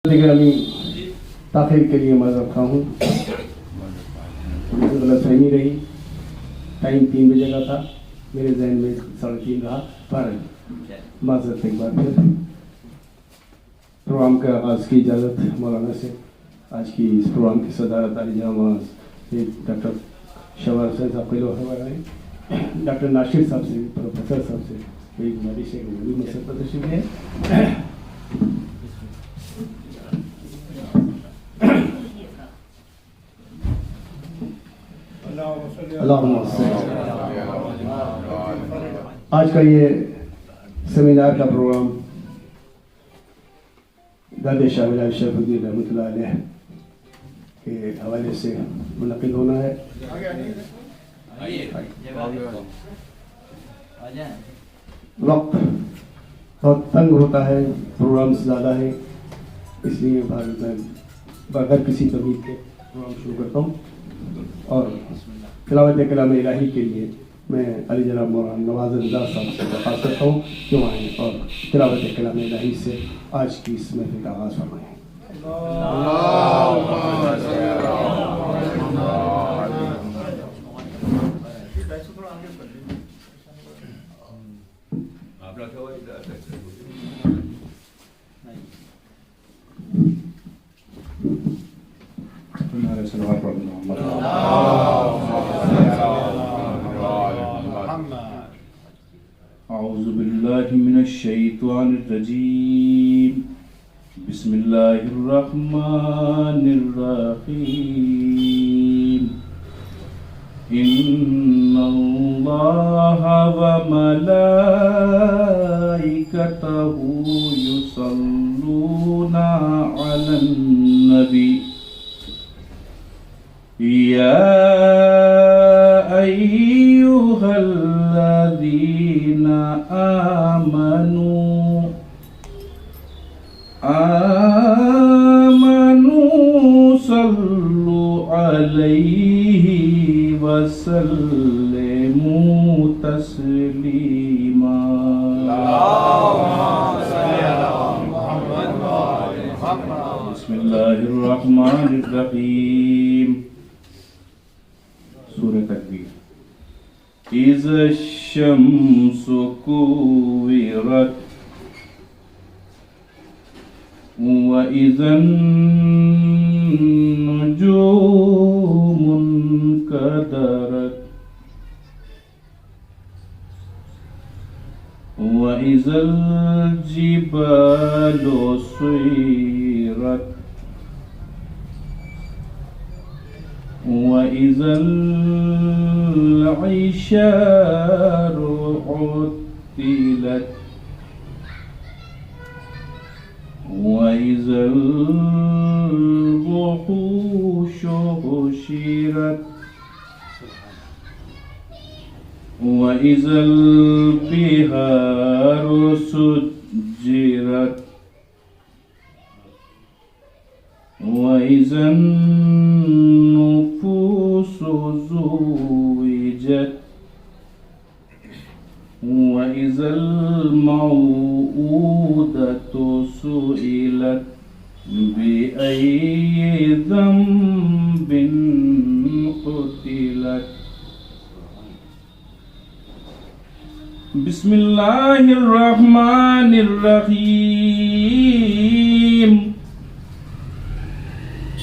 گرامی تاخیر کے لیے معذرت خواہ ہوں. غلط فہمی رہی. ٹائم 3 بجے کا تھا, میرے ذہن میں 3:30 رہا. پر معذرت ایک بار پھر پروگرام کا آغاز کی اجازت مولانا سے. آج کی اس پروگرام کی صدارت علی جناب ڈاکٹر شوار حسین صاحب قیل وغیرہ ہیں. ڈاکٹر ناشر صاحب سے, پروفیسر صاحب سے میری گزارش ہے کہ وہ بھی مسئلہ پر تشریف ہے. آج کا یہ سیمینار کا پروگرام داد شاہ ملا شیخ الدین رحمۃ اللہ علیہ کے حوالے سے منعقد ہونا ہے. وقت بہت تنگ ہوتا ہے, پروگرامس زیادہ ہیں, اس لیے میں بغیر کسی تمید کے پروگرام شروع کرتا ہوں. اور تلاوت کلام الہی کے لیے میں علی جناب مولانا نواز رضا صاحب سے درخواست کرتا ہوں کہ وہ آئیں اور تلاوت کلام الہی سے آج کی اس محفل کا آغاز فرمائیں. اعوذ باللہ من الشیطان الرجیم. بسم اللہ الرحمن الرحیم. ان اللہ وملائکتہ یصلون علی النبی یا ایہا الذین آمنوا صلوا علیہ وسلموا تسلیما. بسم اللہ الرحمن الرحیم. سورہ تکبیر. اذا الشمس كورت وإذا النجوم انكدرت وإذا الجبال سيرت وإذا العشار عطلت وإذا الوحوش حشرت وإذا البحار سجرت وإذا النفوس زوجت وإذا الموءودة سئلت بأي ذنب قتلت. بسم اللہ الرحمن الرحیم.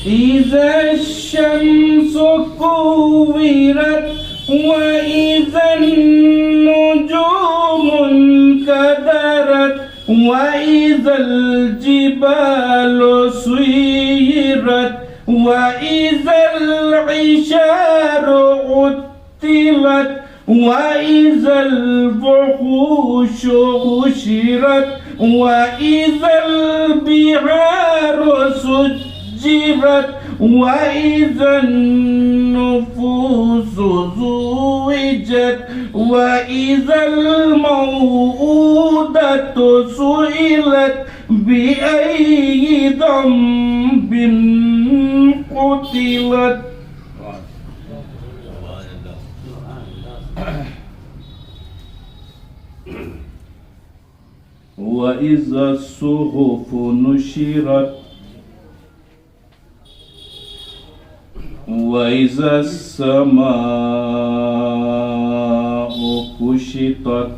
اذا الشمس كورت وإذا النجوم انكدرت وإذا الجبال سيرت وإذا العشار عطلت وإذا الوحوش حشرت وإذا البحار سجرت وإذا النفوس زوجت وإذا الموءودة سئلت بأي ذنب قتلت. وَإِذَا الصُّحُفُ نُشِرَتْ وإذا السماء كشطت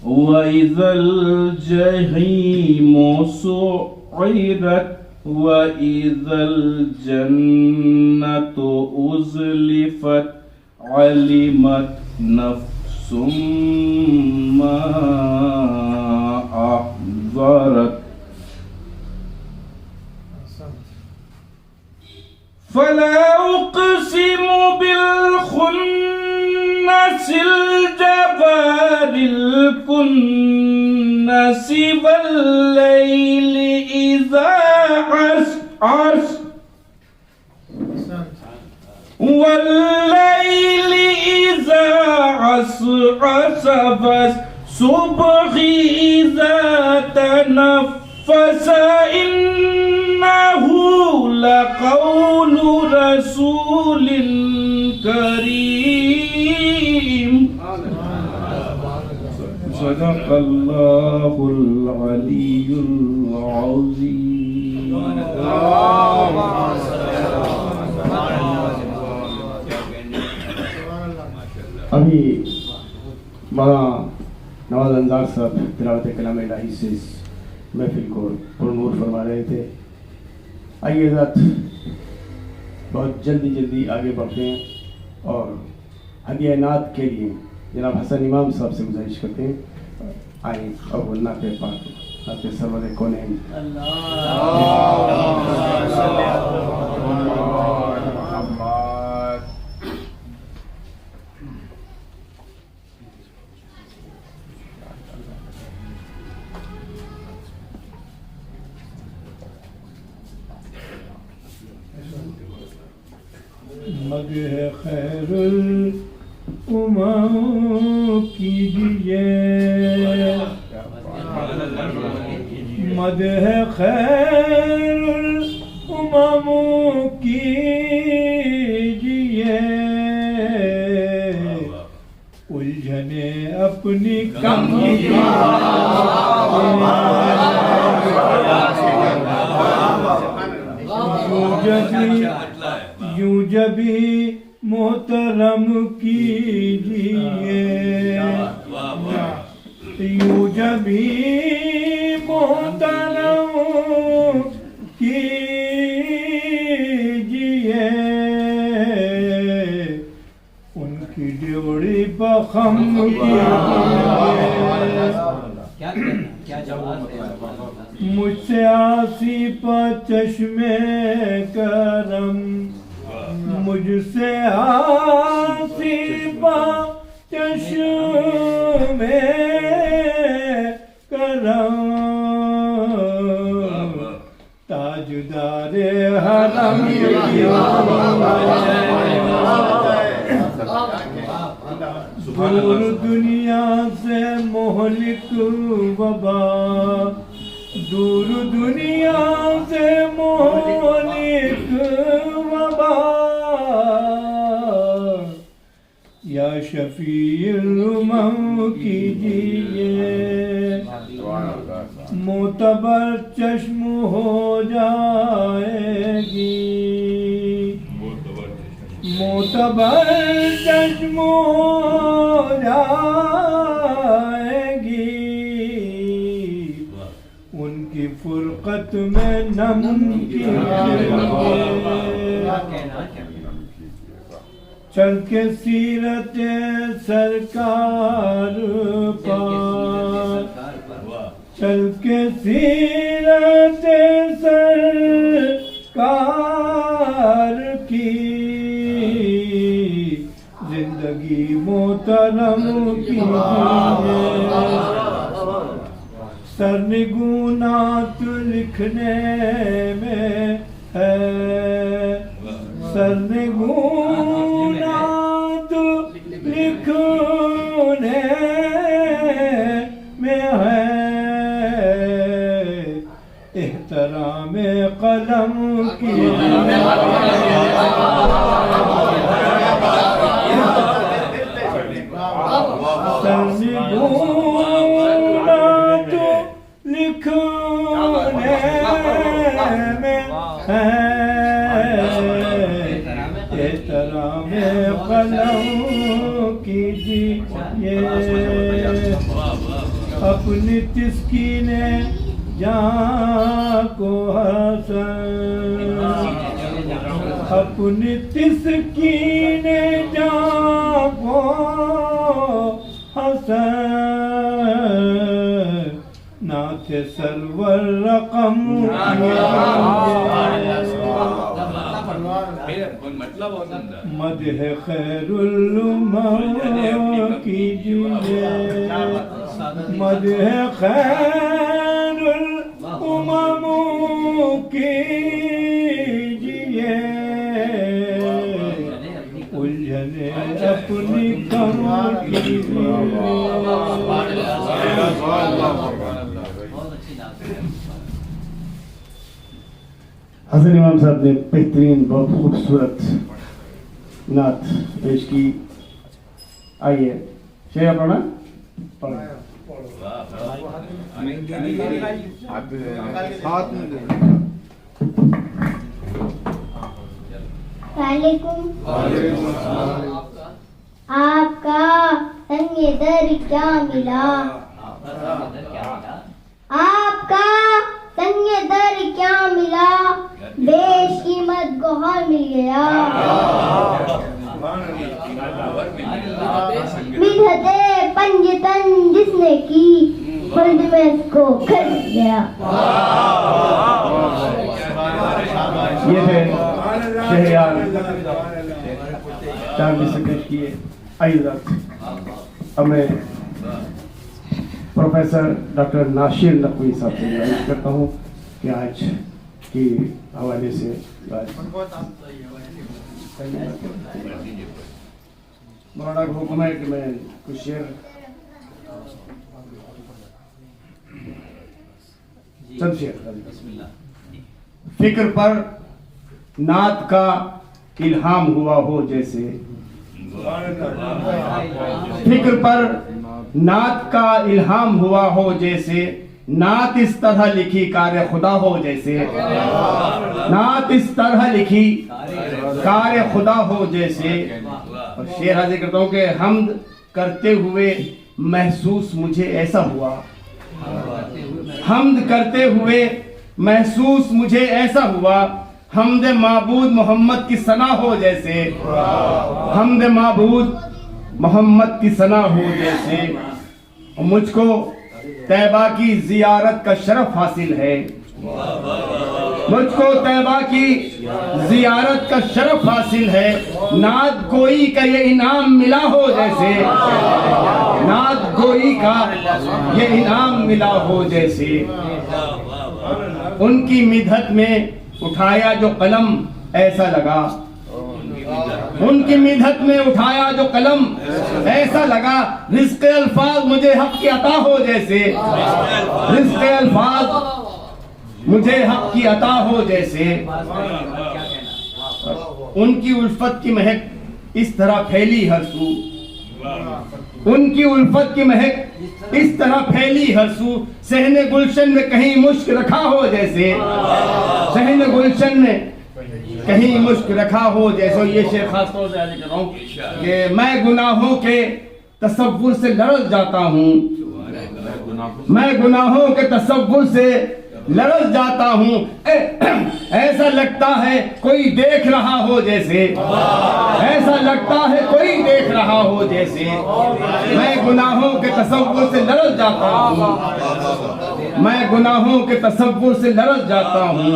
وإذا الجحيم سعرت وإذا الجنة أزلفت علمت نفس ما أحضرت فلا أقسم بالخنس الجوار الكنس والليل إذا عسعس والليل إذا عسعس والصبح إذا تنفس إنه لقول رسول كريم صدق الله العلي العظيم. ابھی مولانا نواز انصار صاحب تلاوت کلام الہی سے اس محفل کو پرنور فرما رہے تھے. آئیے ذات بہت جلدی آگے بڑھتے ہیں اور ہدیہ نعت کے لیے جناب حسن امام صاحب سے گزارش کرتے ہیں آئیں اور وہ نعت پاک نعت سرور کونین مدح خیر الامم کیجیے مدح خیر الامم کیجیے الجھنے اپنی یوں جبھی محترم کیجیے یوں جبھی محترم کیجیے ان کی ڈیوڑی بخم مجھ سے آسی پر چشمے کرم مجھ سے آسی پر چشمے کرم تاجدار حرم دور دنیا سے مہلک وبا دور دنیا سے مہلک وبا یا شفیع الامم کیجیے معتبر چشم ہو جائے گی معتبر چشم ہو جائے گی ان کی فرقت میں نم چل کے سیرت سرکار پر چل کے سیرت سرکار کی زندگی محترم کیجیے سرنگونات لکھنے میں ہے سرنگونات لکھنے میں ہے احترام قلم کی سرنگونات لکھنے میں ہے احترام قلم کیجیے اپنی تسکین جان کو حسن اپنی تسکین جان کو حسن نعت سرور رقم مدح خیر الامم کیجیے مدح خیر الامم کیجیے الجھنے اپنی کم کیجیے حسن امام صاحب نے بہترین بہت خوبصورت نعت پیش کی. آئیے شعر پڑھنا وعلیکم آپ کا سنگ در کیا ملا آپ کا سنگ در کیا ملا بیش قیمت گوہر مل گیا مدحت پنجتن جس نے کی خلد میں اس کو خرید گیا. یہ ہے شہریار چاندی سے پیش کیے. آئیے اب میں پروفیسر ڈاکٹر ناشر نقوی صاحب سے گزارش کرتا ہوں کہ آج کے حوالے سے مولانا کا حکم ہے کہ میں کچھ شعر چند شعر. فکر پر نعت کا الہام ہوا ہو جیسے فکر پر نعت کا الہام ہوا ہو جیسے نعت اس طرح لکھی کار خدا ہو جیسے نعت اس طرح لکھی کار خدا ہو جیسے. اور شعر حاضر کرتا ہوں کہ حمد کرتے ہوئے محسوس مجھے ایسا ہوا حمد کرتے ہوئے محسوس مجھے ایسا ہوا حمد معبود محمد کی ثنا ہو جیسے حمد معبود محمد کی ثنا ہو جیسے. مجھ کو طیبہ کی زیارت کا شرف حاصل ہے مجھ کو طیبہ کی زیارت کا شرف حاصل ہے نعت گوئی کا یہ انعام ملا ہو جیسے نعت گوئی کا یہ انعام ملا ہو جیسے. ان کی مدحت میں اٹھایا جو قلم ایسا لگا ان کی مدحت میں اٹھایا جو قلم ایسا لگا رزق الفاظ مجھے حق کی عطا ہو جیسے رزق الفاظ مجھے حق کی عطا ہو جیسے. ان کی الفت کی مہک اس طرح پھیلی ہر سو ان کی الفت کی مہک اس طرح پھیلی ہر سو صحن گلشن میں کہیں مشک رکھا ہو جیسے صحن گلشن میں کہیں مشک رکھا ہو جیسے. یہ شعر خاص طور سے عرض کر رہا ہوں کہ میں گناہوں کے تصور سے لرز جاتا ہوں میں گناہوں کے تصور سے لرز جاتا ہوں ایسا لگتا ہے کوئی دیکھ رہا ہو جیسے ایسا لگتا ہے کوئی دیکھ رہا ہو جیسے. میں گناہوں کے تصور سے لرز جاتا ہوں میں گناہوں کے تصور سے لرز جاتا ہوں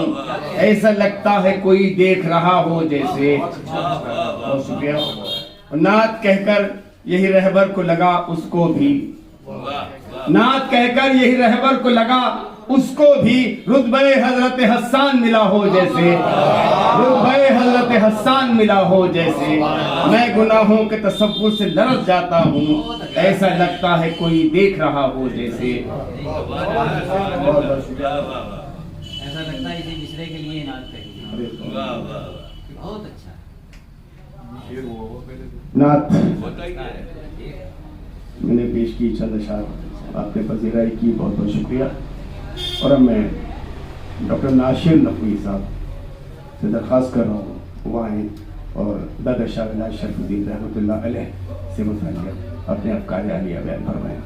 ایسا لگتا ہے کوئی دیکھ رہا ہو جیسے. بہت شکریہ. نعت کہہ کر یہی رہبر کو لگا اس کو بھی نعت کہہ کر یہی رہبر کو لگا اس کو بھی رتبہ حضرت حسان ملا ہو جیسے رتبہ حضرت حسان ملا ہو جیسے. میں گناہوں کے تصور سے لرز جاتا ہوں ایسا لگتا ہے کوئی دیکھ رہا ہو جیسے. ایسا لگتا ہے اسی مصرے کے لیے نعت کہی. بہت اچھا. نعت میں نے پیش کی چند اشعار آپ نے پذیرائی کی. بہت بہت شکریہ. اور اب میں ڈاکٹر ناشر نقوی صاحب سے درخواست کر رہا ہوں وہ آئیں اور دادا شاہ ولاس شریف الدین رحمۃ اللہ علیہ سے متعلق اپنے افکار عالیہ بیان فرمائیں.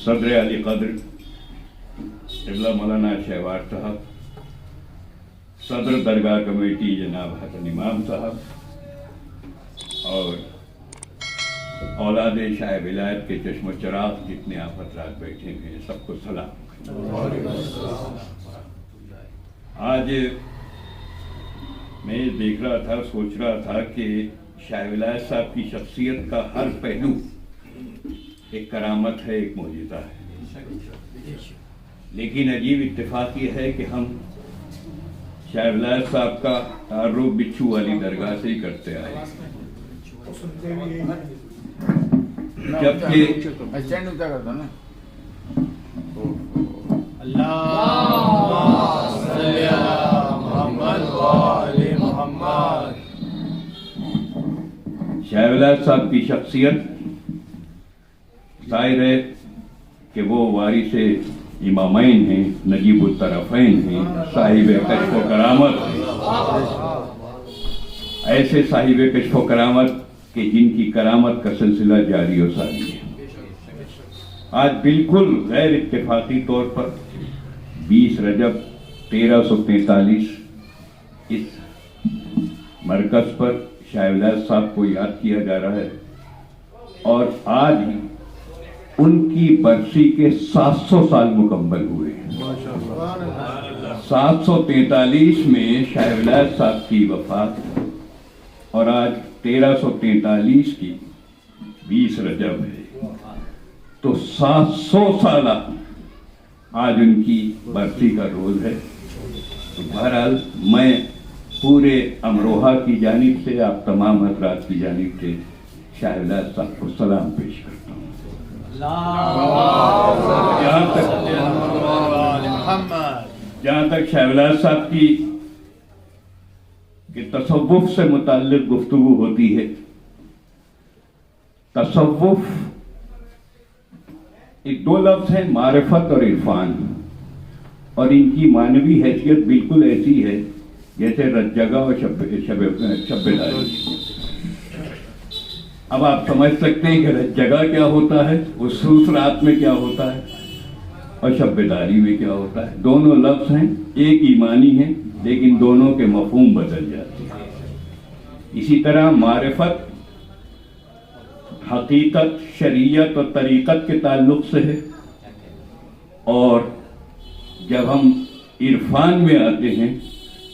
صدر علی قدر قبلہ مولانا شہوار صاحب، صدر درگاہ کمیٹی جناب حسن امام صاحب اور اولاد شاہ ولایت کے چشم و چراغ جتنے آپ حضرات بیٹھے ہیں سب کو سلام. آج میں دیکھ رہا تھا، سوچ رہا تھا کہ شاہ ولایت صاحب کی شخصیت کا ہر پہلو ایک کرامت ہے، ایک معجزہ ہے. لیکن عجیب اتفاق یہ ہے کہ ہم شاہ ولایت صاحب کا تعارف بچھو والی درگاہ سے ہی کرتے آئے، جبکہ شاہ ولایت صاحب کی شخصیت ظاہر ہے کہ وہ وارث امامین ہیں، نجیب الطرفین ہیں، صاحب کشف و کرامت ہیں. ایسے صاحب کشف و کرامت کہ جن کی کرامت کا سلسلہ جاری و ساری ہے. آج بالکل غیر اتفاقی طور پر 20 رجب 1343 اس مرکز پر شاہ ولایت صاحب کو یاد کیا جا رہا ہے، اور آج ہی ان کی برسی کے 700 سال مکمل ہوئے. 743 میں شاہ ولایت صاحب کی وفات اور آج 1343 کی 20 رجب ہے، تو 700 سالہ آج ان کی برسی کا روز ہے. تو بہرحال میں پورے امروہہ کی جانب سے، آپ تمام حضرات کی جانب سے شاہ ولایت صاحب کو سلام پیش کرتا ہوں. جہاں تک شاہ ولایت صاحب کی کہ تصوف سے متعلق گفتگو ہوتی ہے، تصوف ایک دو لفظ ہیں، معرفت اور عرفان، اور ان کی معنوی حیثیت بالکل ایسی ہے جیسے رت جگہ اور شب داری. اب آپ سمجھ سکتے ہیں کہ رت جگہ کیا ہوتا ہے، اس رات میں کیا ہوتا ہے، اور شب داری میں کیا ہوتا ہے. دونوں لفظ ہیں، ایک ایمانی ہیں، لیکن دونوں کے مفہوم بدل جاتے ہیں. اسی طرح معرفت حقیقت، شریعت اور طریقت کے تعلق سے ہے، اور جب ہم عرفان میں آتے ہیں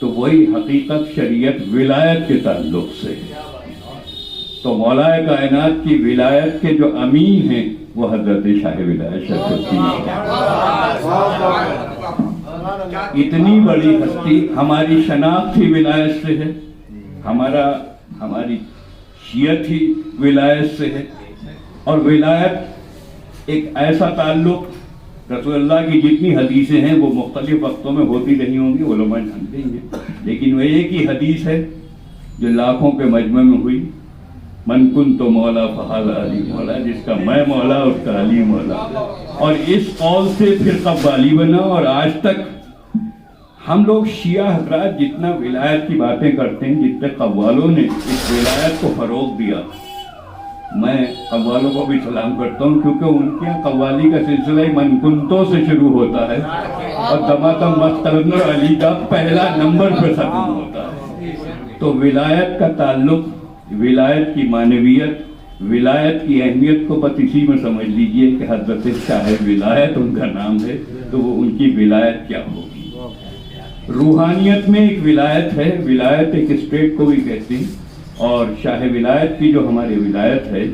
تو وہی حقیقت، شریعت، ولایت کے تعلق سے ہے. تو مولا کائنات کی ولایت کے جو امین ہیں وہ حضرت شاہ ولایت شریف الدین. اتنی بڑی ہستی، ہماری شناخت ہی ولایت سے ہے، ہماری شیعت ہی ولایت سے ہے. اور ولایت ایک ایسا تعلق، رسول اللہ کی جتنی حدیثیں ہیں وہ مختلف وقتوں میں ہوتی رہی ہوں گی، علماء جانتے ہیں، لیکن وہ ایک ہی حدیث ہے جو لاکھوں کے مجمع میں ہوئی، من کن تو مولا فحال علی مولا، جس کا میں مولا اس کا علی مولا. اور اس قول سے پھر قوالی بنا، اور آج تک ہم لوگ شیعہ حضرات جتنا ولایت کی باتیں کرتے ہیں، جتنے قوالوں نے اس ولایت کو فروغ دیا، میں قوالوں کو بھی سلام کرتا ہوں، کیونکہ ان کے قوالی کا سلسلہ ہی من کنتوں سے شروع ہوتا ہے اور دماتم مستغن علی کا پہلا نمبر پہ ختم ہوتا ہے. تو ولایت کا تعلق، ولایت کی معنویت، ولایت کی اہمیت کو بس اسی میں سمجھ لیجئے کہ حضرت شاہ ولایت ان کا نام ہے، تو وہ ان کی ولایت کیا ہوگی. روحانیت میں ایک ولایت ہے، ولایت ایک اسٹیٹ کو بھی کہتے ہیں، اور شاہ ولایت کی جو ہماری ولایت ہے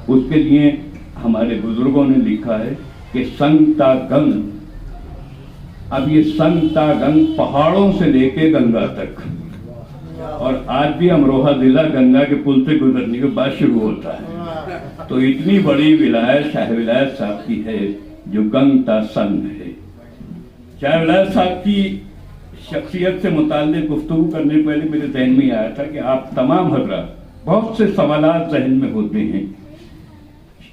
اس کے لیے ہمارے بزرگوں نے لکھا ہے کہ سنگ تا گنگ. اب یہ سنگ تا گنگ پہاڑوں سے لے کے گنگا تک، اور آج بھی امروہہ ضلع گنگا کے پل سے گزرنے کے بعد شروع ہوتا ہے. تو اتنی بڑی ولایت شاہ ولایت صاحب کی ہے جو گنگ تا سنگ ہے. شاہ ولایت صاحب کی شخصیت سے متعلق گفتگو کرنے سے پہلے میرے ذہن میں آیا تھا کہ آپ تمام حضرات، بہت سے سوالات ذہن میں ہوتے ہیں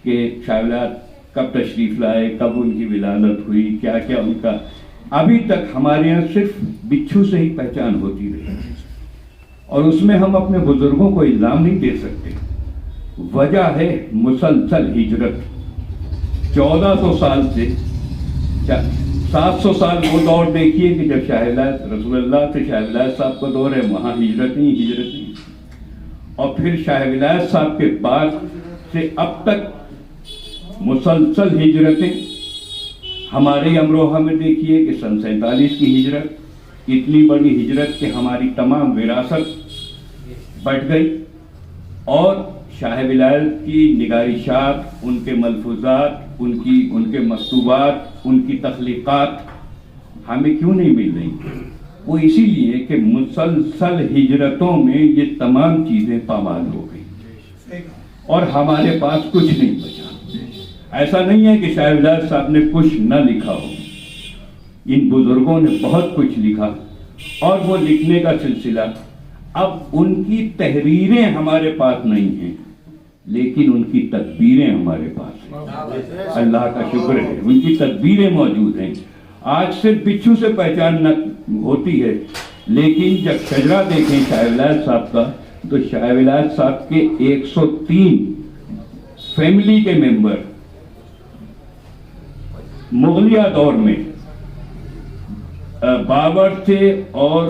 کہ شاہ ولایت कब तशरीफ लाए, कब उनकी विलादत हुई, क्या क्या उनका, अभी तक हमारे यहाँ सिर्फ बिच्छू से ही पहचान होती रही। और उसमें हम अपने बुजुर्गों को इल्जाम नहीं दे सकते। वजह है मुसलसल हिजरत। 1400 साल से 700 साल वो दौर देखिए कि जब शाह विलायत रसूलुल्लाह से शाह विलायत साहब का दौर है, वहाँ हिजरत नहीं। और फिर शाह विलायत साहब के बाद से अब तक मुसलसल हिजरतें। हमारे अमरोहा में देखिए कि सन 47 की हिजरत, इतनी बड़ी हिजरत कि हमारी तमाम विरासत बट गई। और शाह विलायत की निगारिशात, उनके मलफूजात, उनके मकतूबात, उनकी तख्लीक़ात हमें क्यों नहीं मिल रही? वो इसीलिए कि मुसलसल हिजरतों में ये तमाम चीज़ें पामाल हो गई और हमारे पास कुछ नहीं बचा। ऐसा नहीं है कि शाह विलायत साहब ने कुछ न लिखा हो, इन बुजुर्गों ने बहुत कुछ लिखा। और वो लिखने का सिलसिला, अब उनकी तहरीरें हमारे पास नहीं हैं, लेकिन उनकी तदबीरें हमारे पास हैं। अल्लाह का शुक्र है, उनकी तदबीरें मौजूद हैं। आज सिर्फ बिच्छू से पहचान न होती है, लेकिन जब शजरा देखें शाह विलायत साहब का, तो शाह विलायत साहब के 103 फैमिली के मेंबर मुगलिया दौर में बाबर से और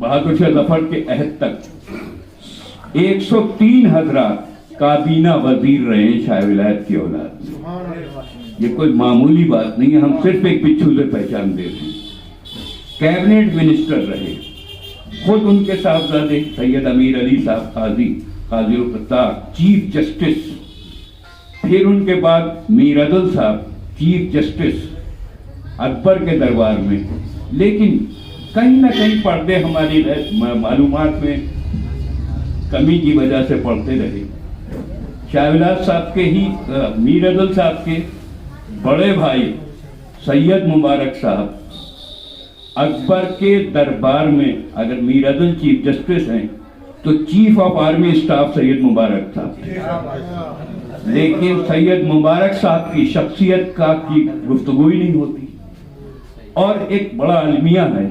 बहादुर शाह जफर के अहद तक 103 हजरात काबीना वजीर रहे हैं शाह विलायत की औलाद में। ये कोई मामूली बात नहीं है, हम सिर्फ एक बिच्छू से पहचान देते हैं। कैबिनेट मिनिस्टर रहे, खुद उनके साहबजादे सैयद अमीर अली साहब काजी उल क़त्तार चीफ जस्टिस, फिर उनके बाद मीर अदल साहब चीफ जस्टिस अकबर के दरबार में। लेकिन कहीं ना कहीं पर्दे हमारी मालूमात में कमी की वजह से पढ़ते रहे। शाह विलायत साहब के ही मीर अदल साहब के बड़े भाई सैयद मुबारक साहब अकबर के दरबार में, अगर मीर अदल चीफ जस्टिस हैं तो chief of army staff Syed Mubarak साहब थे। लेकिन सैयद मुबारक साहब की शख्सियत की गुफ्तगू ही नहीं होती। और एक बड़ा अलमिया है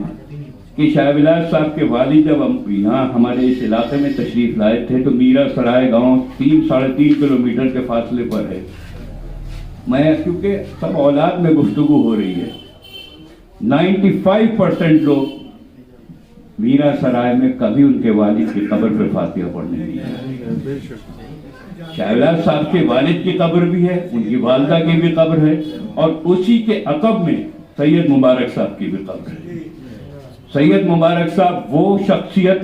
कि शाह विलायत साहब के वालिद जब हम यहाँ हमारे इस इलाके में तशरीफ लाए थे, तो मीरा सराय गांव 3-3.5 किलोमीटर के फासले पर है। मैं, क्योंकि सब औलाद में गुफ्तगू हो रही है, 95% लोग मीरा सराय में कभी उनके वालिद की कब्र पे फातिहा पढ़ने नहीं गए। शाह विलायत साहब के वालिद की कब्र भी है, उनकी वालदा की भी कब्र है, और उसी के अकब में सैयद मुबारक साहब की भी कब्र है। सैयद मुबारक साहब वो शख्सियत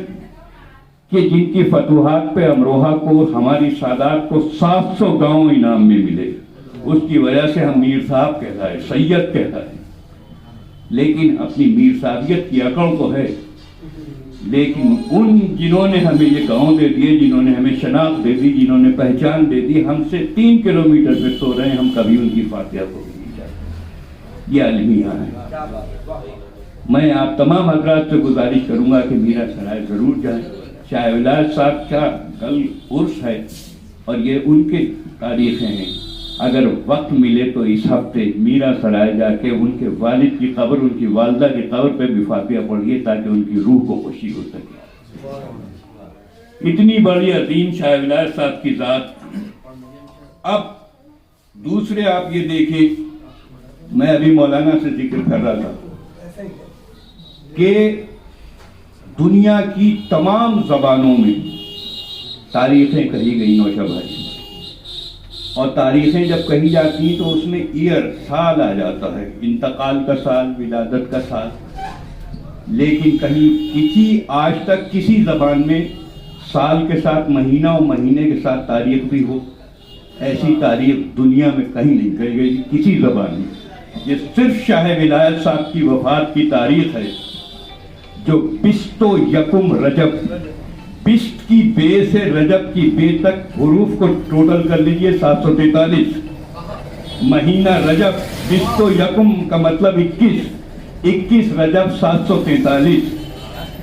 कि जिनकी फतूहात पे अमरोहा को, हमारी सादात को 700 गांव इनाम में मिले। उसकी वजह से हम मीर साहब कहता है, सैयद कहता है, लेकिन अपनी मीर साहबियत की अकड़ को है। लेकिन उन जिन्होंने हमें ये गांव दे दिए, जिन्होंने हमें शनाख्त दे दी, जिन्होंने पहचान दे दी, हमसे 3 किलोमीटर पे सो रहे हैं, हम कभी उनकी फातिहा को भी नहीं जाते। ये अलमिया है। मैं आप तमाम हजरात से गुजारिश करूंगा कि मीरा सराय जरूर जाएं। शाह विलायत साहब का कल उर्स है और ये उनके तारीखें हैं। अगर वक्त मिले तो इस हफ्ते मीरा सराय जाके उनके वालिद की कब्र, उनकी वालदा की कब्र पे भी फातिहा पढ़िए, ताकि उनकी रूह को खुशी हो सके। इतनी बड़ी अजीम शाह विलायत साहब की जात। अब दूसरे आप ये देखें, मैं अभी मौलाना से जिक्र कर रहा था कि दुनिया की तमाम जबानों में तारीखें कही गई नौशा भाई, और तारीखें जब कही जाती हैं तो उसमें ईयर, साल आ जाता है, इंतकाल का साल, विलादत का साल। लेकिन कहीं आज तक किसी जबान में साल के साथ महीना और महीने के साथ तारीख भी हो, ऐसी तारीख दुनिया में कहीं नहीं कही गई किसी जबान में। ये सिर्फ शाह विलायत साहब की वफात की तारीख है, जो बिस्तो यकुम रजब, बिस्त की बे से रजब की बे तक हुरूफ को टोटल कर लीजिए 743। महीना रजब, बिस्तो यकुम का मतलब 21 रजब 743।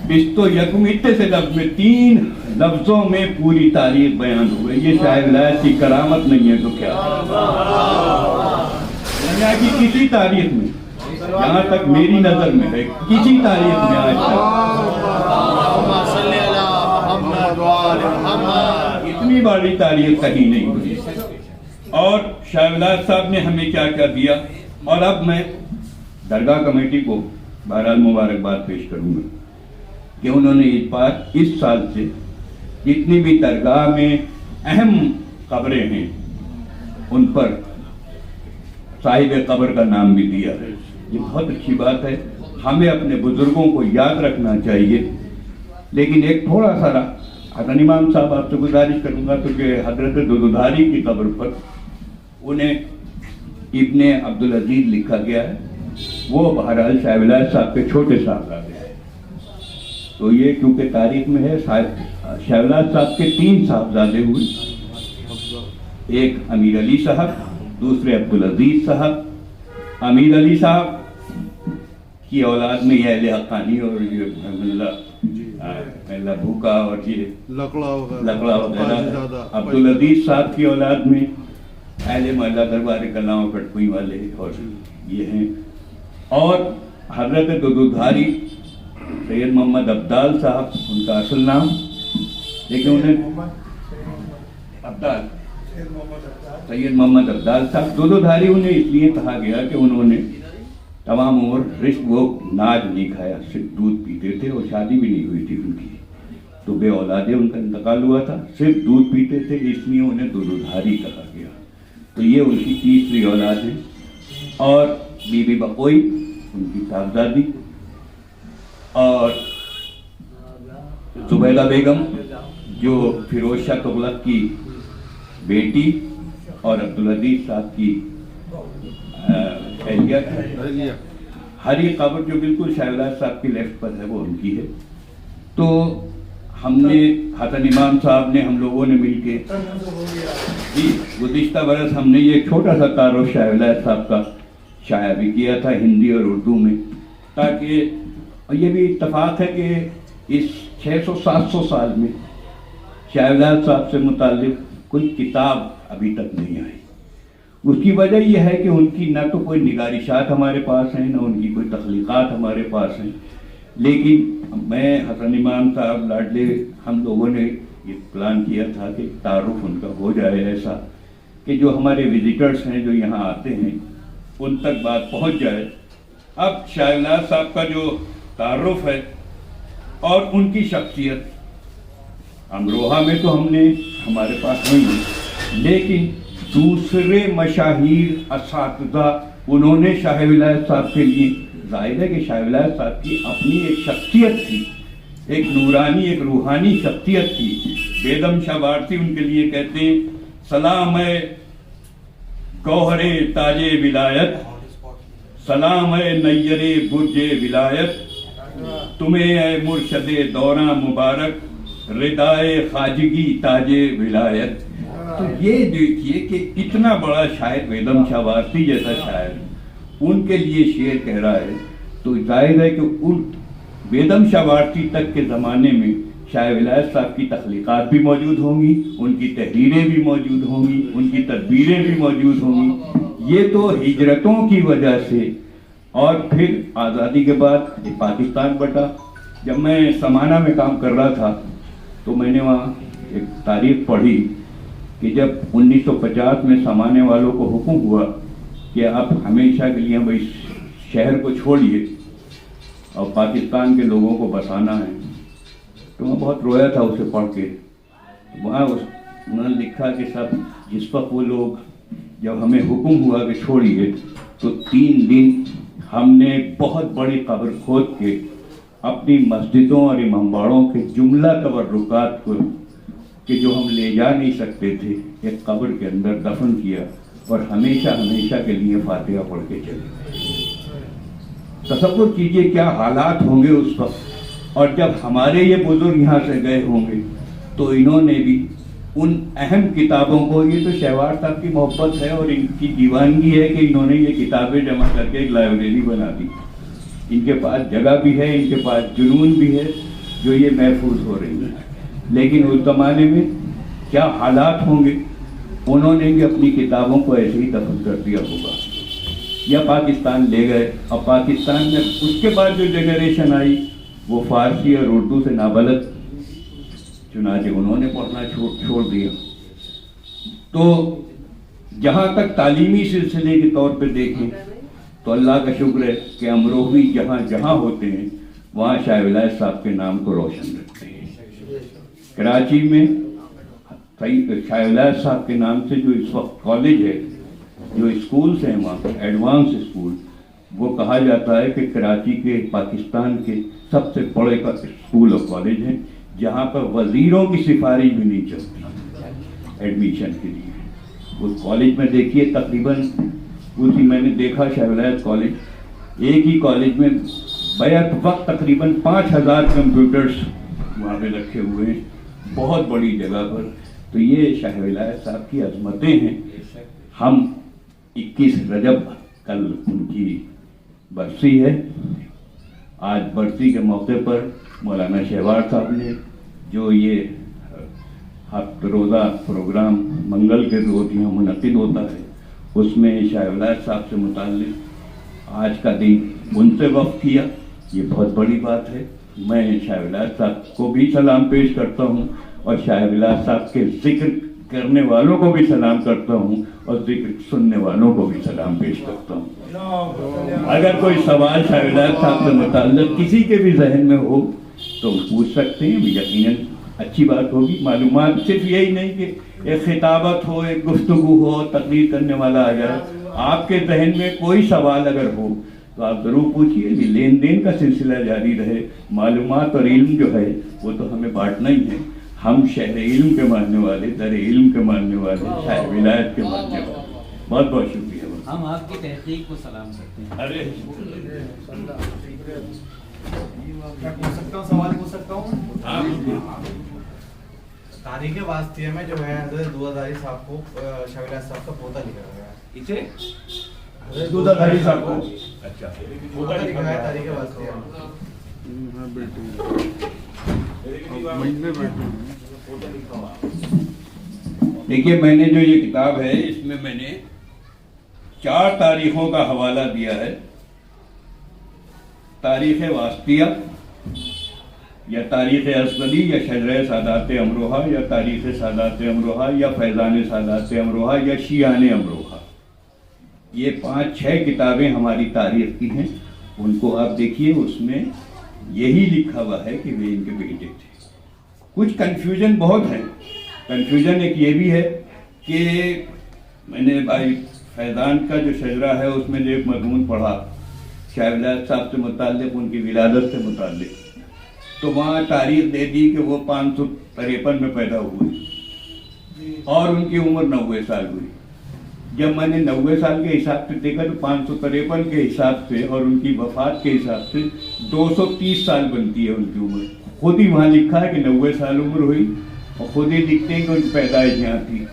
बिस्तो यकम इतने से लफ्ज में 3 लफ्जों में पूरी तारीख बयान हो गई। ये शायद विलायत की करामत नहीं है तो क्या? दुनिया की किसी तारीख में, जहाँ तक मेरी नजर में है, किसी तारीख में आज तक इतनी बड़ी तारीख कहीं नहीं हुई। और शाह विलायत साहब ने हमें क्या क्या दिया। और अब मैं दरगाह कमेटी को बहरहाल मुबारकबाद पेश करूंगा कि उन्होंने इस साल से जितनी भी दरगाह में अहम कब्रें हैं उन पर साहिब कब्र का नाम भी दिया है। ये बहुत अच्छी बात है, हमें अपने बुजुर्गों को याद रखना चाहिए। लेकिन एक थोड़ा सा हसन इमाम साहब आपसे गुजारिश करूंगा तो कि हजरत दुदुधारी की कब्र पर उन्हें इब्ने अब्दुल अजीज लिखा गया है। वो बहरहाल शाह विलायत साहब के छोटे साहबजादे हैं। तो ये क्योंकि तारीख में है, शाह विलायत साहब के 3 साहबजादे हुए, एक अमीर अली साहब, दूसरे अब्दुल अजीज साहब। अमीर अली साहब की औलाद में ये अहले हक्कानी और ये महमल्ला भूका और ये लकड़ा वगैरह। अब्दुल अजीज साहब की औलाद में अहले महल्ला दरबार कलाओं कटपुई वाले और ये हैं। और हजरत दुदुधारी सैयद मोहम्मद अब्दाल साहब उनका असल नाम, लेकिन उन्हें अब्दाल सैयद मोहम्मद अब्दाल साहब दुदुधारी उन्हें इसलिए कहा गया कि उन्होंने तमाम उम्र रिस्क वो नाज नहीं खाया, सिर्फ दूध पीते थे और शादी भी नहीं हुई थी उनकी, तो बे औलादे उनका इंतकाल हुआ था, सिर्फ दूध पीते थे, इसलिए उन्हें दुदुधारी कहा गया। तो ये उनकी तीसरी औलाद है। और बीबी बकोई उनकी साहबजादी, और जुबैदा बेगम जो फिरोज शाह तुगलक की बेटी और अब्दुल अजीज साहब की अहलिया। हरी कब्र जो बिल्कुल शाह विलायत साहब की लेफ्ट पर है वो उनकी है। तो हमने हसन इमाम साहब ने, हम लोगों ने मिलके जी गुज़िश्ता बरस हमने ये छोटा सा तारुफ शाह विलायत साहब का शाया भी किया था हिंदी और उर्दू में, ताकि ये भी इत्तफाक है कि इस 600-700 साल में शाह विलायत साहब से मुताल्लिक कोई किताब अभी तक नहीं आई। उसकी वजह यह है कि उनकी ना तो कोई निगारिशात हमारे पास हैं, ना उनकी कोई तख्लीक़ात हमारे पास हैं। लेकिन मैं, हसन इमाम साहब, लाडले, हम लोगों ने ये प्लान किया था कि तारुफ उनका हो जाए ऐसा कि जो हमारे विजिटर्स हैं जो यहाँ आते हैं उन तक बात पहुँच जाए। अब शाह विलायत साहब का जो तारुफ है और उनकी शख्सियत, अमरोहा में तो हमारे पास नहीं है, लेकिन दूसरे मशाहीर असातिज़ा उन्होंने शाह विलायत साहब के लिए, जाहिर है कि शाह विलायत साहब की अपनी एक शख्सियत थी, एक नूरानी, एक रूहानी शख्सियत थी। बेदम शाह वारसी उनके लिए कहते हैं, सलाम है गौहरे ताजे विलायत, सलाम है नैयरे बुर्जे विलायत, तुम्हें है मुर्शदे दौरा मुबारक, रिदाए खाजगी ताजे विलायत। तो ये देखिए कि कितना बड़ा शायर, बेदम शाह वारसी जैसा शायर उनके लिए शेर कह रहा है। तो जाहिर है कि उन बेदम शाह वारसी तक के ज़माने में शाह विलायत साहब की तख्लीक़ात भी मौजूद होंगी, उनकी तहरीरें भी मौजूद होंगी, उनकी तदबीरें भी मौजूद होंगी। ये तो हिजरतों की वजह से, और फिर आज़ादी के बाद पाकिस्तान बटा। जब मैं समाना में काम कर रहा था तो मैंने वहाँ एक तारीख पढ़ी कि जब 1950 में समाने वालों को हुक्म हुआ कि आप हमेशा के लिए भाई शहर को छोड़िए और पाकिस्तान के लोगों को बसाना है, तो मैं बहुत रोया था उसे पढ़ के। वहाँ उन्होंने लिखा कि सब जिस वक्त वो लोग, जब हमें हुक्म हुआ कि छोड़िए, तो 3 दिन हमने बहुत बड़ी कब्र खोद के अपनी मस्जिदों और इमामबाड़ों के जुमला तबर्रुकात को, कि जो हम ले जा नहीं सकते थे, एक कब्र के अंदर दफन किया और हमेशा हमेशा के लिए फातिहा पढ़ के चले। तसव्वुर कीजिए क्या हालात होंगे उस वक्त। और जब हमारे ये बुजुर्ग यहाँ से गए होंगे तो इन्होंने भी उन अहम किताबों को, ये तो शहवार साहब की मोहब्बत है और इनकी दीवानगी है कि इन्होंने ये किताबें जमा करके एक लाइब्रेरी बना दी। इनके पास जगह भी है, इनके पास जुनून भी है, जो ये महफूज हो रही हैं। लेकिन उस ज़माने में क्या हालात होंगे, उन्होंने भी अपनी किताबों को ऐसे ही दफन कर दिया होगा या पाकिस्तान ले गए। और पाकिस्तान में उसके बाद जो जनरेशन आई वो फारसी और उर्दू से नाबलद, चुनाचे उन्होंने पढ़ना छोड़ दिया। तो जहाँ तक तालीमी सिलसिले के तौर पर देखें तो अल्लाह का शुक्र है कि अमरोही जहाँ जहाँ होते हैं वहाँ शाह विलायत साहब के नाम को रोशन रखते हैं। कराची में शाह विलायत साहब के नाम से जो इस वक्त कॉलेज है, जो स्कूल्स हैं वहाँ एडवांस स्कूल, वो कहा जाता है कि कराची के पाकिस्तान के सबसे बड़े का स्कूल और कॉलेज है, जहाँ पर वजीरों की सिफारिश भी नहीं चलती एडमिशन के लिए। उस कॉलेज में देखिए तकरीबन उसी मैंने देखा शाह विलायत कॉलेज, एक ही कॉलेज में बैत वक्त तकरीबन 5000 कंप्यूटर्स वहाँ पे रखे हुए हैं, बहुत बड़ी जगह पर। तो ये शाह विलायत साहब की अजमतें हैं। हम 21 रजब कल उनकी बरसी है। आज बरसी के मौके पर मौलाना शहबाज साहब ने जो ये हफ्त रोज़ा प्रोग्राम मंगल के रोज़ यहाँ मुनक़िद होता है, उसमें शाह विलायत साहब से मुताल्लिक़ आज का दिन उनसे वक़्फ़ किया, ये बहुत बड़ी बात है। मैं शाह विलायत साहब को भी सलाम पेश करता हूँ और शाह विलायत साहब के ज़िक्र करने वालों को भी सलाम करता हूँ और ज़िक्र सुनने वालों को भी सलाम पेश करता हूँ। अगर कोई सवाल शाह विलायत साहब से मुताल्लिक़ किसी के भी जहन में हो तो पूछ सकते हैं, यकीनन अच्छी बात होगी। मालूमात सिर्फ यही नहीं कि एक खिताबत हो, एक गुफ्तगू हो, तकरीर करने वाला आ जाए। आपके जहन में कोई सवाल अगर हो तो आप ज़रूर पूछिए। ये लेन देन का सिलसिला जारी रहे। मालूमात और इल्म जो है वो तो हमें बांटना ही है। हम शहर इल्म के मानने वाले, दर इल्म के मानने वाले, शाह विलायत के मानने वाले। बहुत बहुत शुक्रिया। हम आपकी तहकीक को सलाम करते हैं। अरे क्या पूछ सकता हूँ, सवाल पूछ सकता हूँ? तारीख वास्तिया में जो है हज़रत दूधाधारी साहब को शाह विलायत साहब का पोता लिखा गया है। इसे दूधाधारी साहब को अच्छा पोता लिखा है तारीख वास्तिया देखिए, मैंने जो ये किताब है इसमें मैंने 4 तारीखों का हवाला दिया है। तारीख़ वास्तिया या तारीख़ असगरी या शजर सादात अमरोहा या तारीख़ सादात अमरोहा या फैज़ान सादात अमरोहा या शियान अमरोहा, ये 5-6 किताबें हमारी तारीख़ की हैं। उनको आप देखिए, उसमें यही लिखा हुआ है कि वे इनके बेटे थे। कुछ कन्फ्यूजन बहुत है। कन्फ्यूजन एक ये भी है कि मैंने भाई फैज़ान का जो शजरा है उसमें जो एक मज़मून पढ़ा शाह विलायत साहब से मुताल्लिक़, उनकी विलादत से मुताल्लिक़, तो वहाँ तारीख़ दे दी कि वो 553 में पैदा हुए और उनकी उम्र 90 साल हुई। जब मैंने 90 साल के हिसाब से देखा तो 553 के हिसाब से और उनकी वफ़ात के हिसाब से 230 साल बनती है उनकी उम्र। खुद ही वहाँ लिखा है कि 90 साल उम्र हुई और खुद ही लिखते हैं कि उनकी पैदाइश यहाँ थी।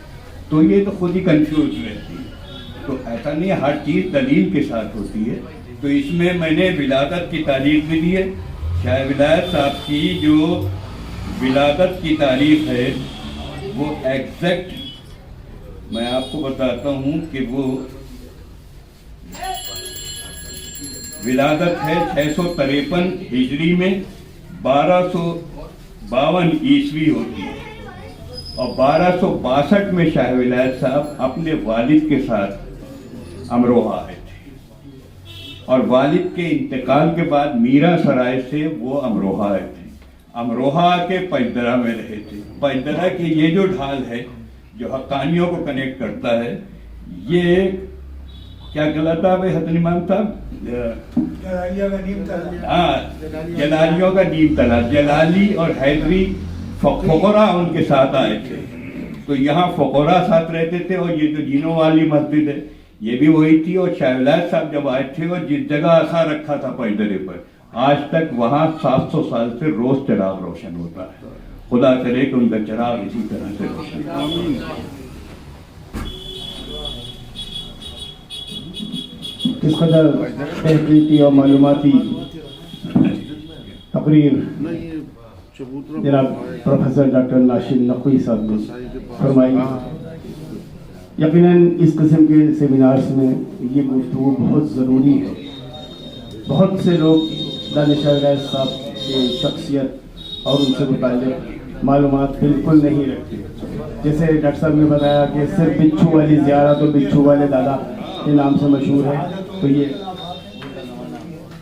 तो ये तो खुद ही कंफ्यूज रहती है। तो ऐसा नहीं है, हर चीज़ दलील के साथ होती है। तो इसमें मैंने विलादत की तारीख भी दी है। शाह विलायत साहब की जो विलादत की तारीख है वो एग्जैक्ट मैं आपको बताता हूँ कि वो विलादत है 653 हिजरी में, 1252 ईस्वी होती है और 1262 में शाह विलायत साहब अपने वालिद के साथ अमरोहा आए थे और वालिद के इंतकाल के बाद मीरा सराय से वो अमरोहा आए थे। अमरोहा के पंजदरा में रहे थे। पंजदरा के ये जो ढाल है जो हक्कानियों को कनेक्ट करता है, ये क्या कहलाता है भाई हसन इमाम साहब? हाँ, जलालियों का नीम तला। जलाली और हैदरी फकोरा उनके साथ आए थे। तो यहाँ फकोरा साथ रहते थे और ये जो जीनों वाली मस्जिद है ये भी वही थी। और शाह विलायत साहब जब आए थे और जिस जगह आशा रखा था पंजदरे पर, आज तक वहाँ 700 साल से रोज चिराग रोशन होता है। खुदा करे कि उनका चिराग इसी तरह से रोशन हो। किस कदर तहकीकी और मालूमाती तकरीर जनाब प्रोफेसर डॉक्टर नाशिर नकवी साहब ने फरमाई। यकीनन इस किस्म के सेमिनार्स में ये गुफ्तगू बहुत ज़रूरी है। बहुत से लोग दानिश अहमद साहब की शख्सियत और उनसे मुताल्लिक़ मालूमात बिल्कुल नहीं रखते। जैसे डॉक्टर साहब ने बताया कि सिर्फ बिच्छू वाली ज़ियारत और बिच्छू वाले दादा के नाम से मशहूर है, तो ये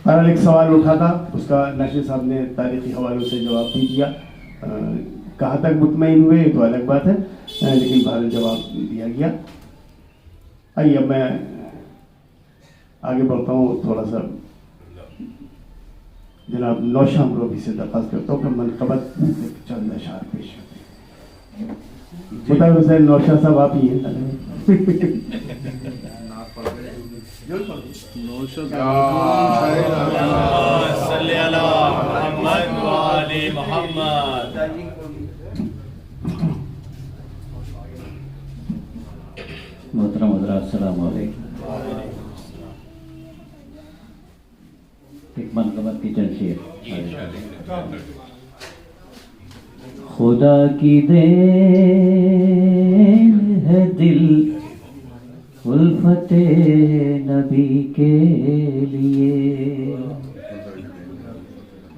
बहरहाल एक सवाल उठा था, उसका नाशिर साहब ने तारीख़ी हवालों से जवाब भी दिया। कहाँ तक मुतमईन हुए तो अलग बात है, लेकिन बहरहाल जवाब दिया गया। आइए अब मैं आगे बढ़ता हूँ, थोड़ा सा जनाब नौशाम रोबी से दरख्वास्त करता हूँ कि मनक़बत चंद अशार पेश करते हैं। मुताबिर हुसैन नौशाह साहब आप ही हैं। मोहतरम हज़रात, अस्सलाम वालेकुम। एक मनक़बत की चंद शेर। खुदा की देन है दिल उल्फते नबी के लिए,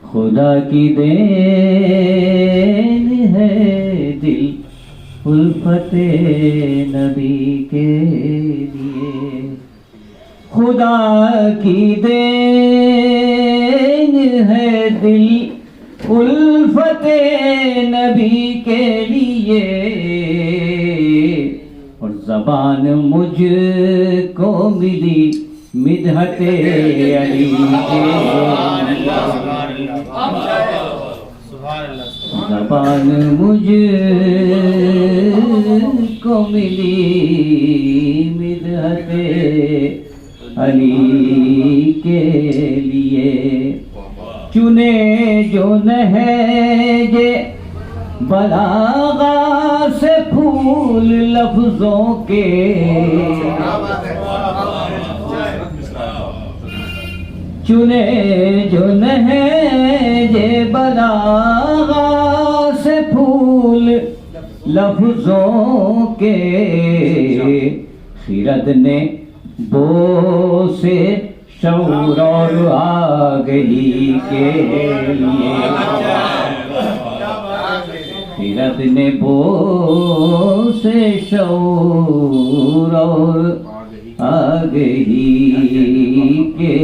खुदा की देन है दिल उल्फते नबी के लिए, खुदा की देन है दिल उल्फते नबी के लिए, और ज़बान मुझको मिली मिदहते अली के लिए, ज़बान मुझको मिली मिदहते अली के लिए, चुने जो नहजे बलागा से फूल लफ्जों के, चुने जो नहजे बलागा से फूल लफ्जों के, खिरद ने बो से शऊर और आगही के लिए, खिरद ने बो से शऊर और आगही के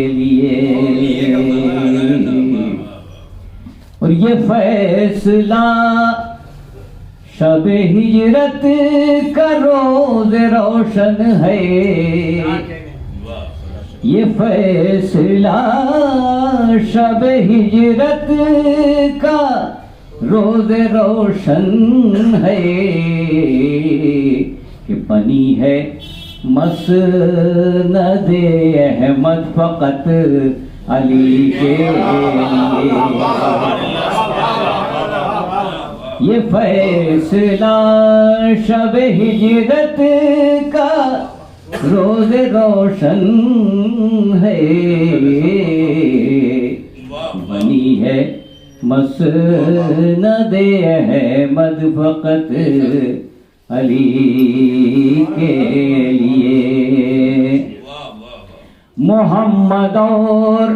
लिए, और ये फैसला शब हिजरत का रोज रोशन है, ये फैसला शब हिजरत का रोज रोशन है, कि बनी है मसनद अहमद फ़क़त अली के लिए, ये फैसला शब हिजरत का रोज रोशन है, बनी है मसनद अहमद फ़क़त अली के लिए, मोहम्मद और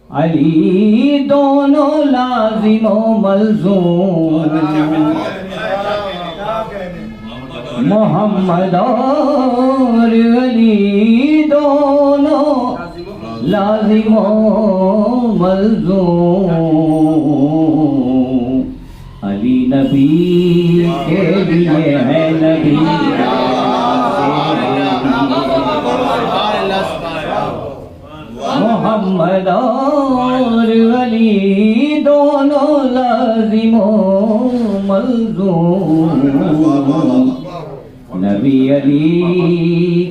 अली दोनों लाजिम व मलज़ूम, मोहम्मद और अली दोनों लाजिम व मलज़ूम, अली नबी के लिए है नबी, मोहम्मद और अली दोनों लाजिम व मलज़ूम, नबी अली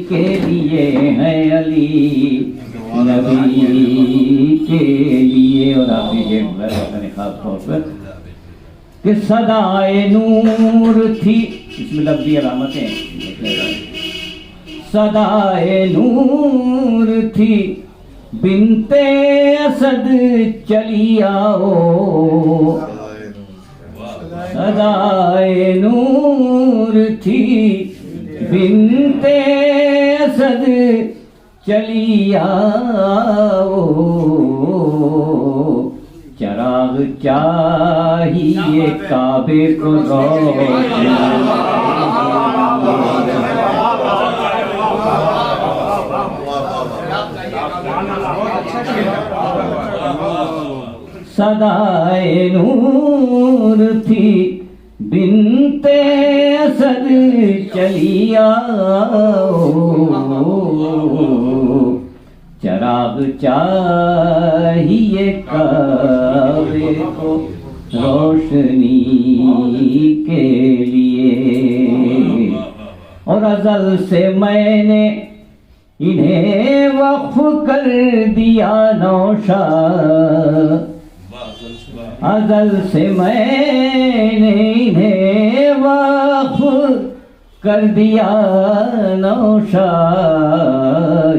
के लिए है अली नबी के लिए। और आप ये खास तौर पर कि सदाए नूर थी, इसमें लफ्ज़ी अलामतें, सदाए नूर थी بنتے اسد چلی آؤ صدائے نور تھی بنتے اسد چلی آؤ چراغ چاہیے کعبے کو روشن صدائے نور تھی بنت اسد چلی آؤ چراغ چاہیے کعبے کو روشنی کے لیے اور ازل سے میں نے انہیں وقف کر دیا نوشا ازل سے میں نے انہیں وقف کر دیا نوشا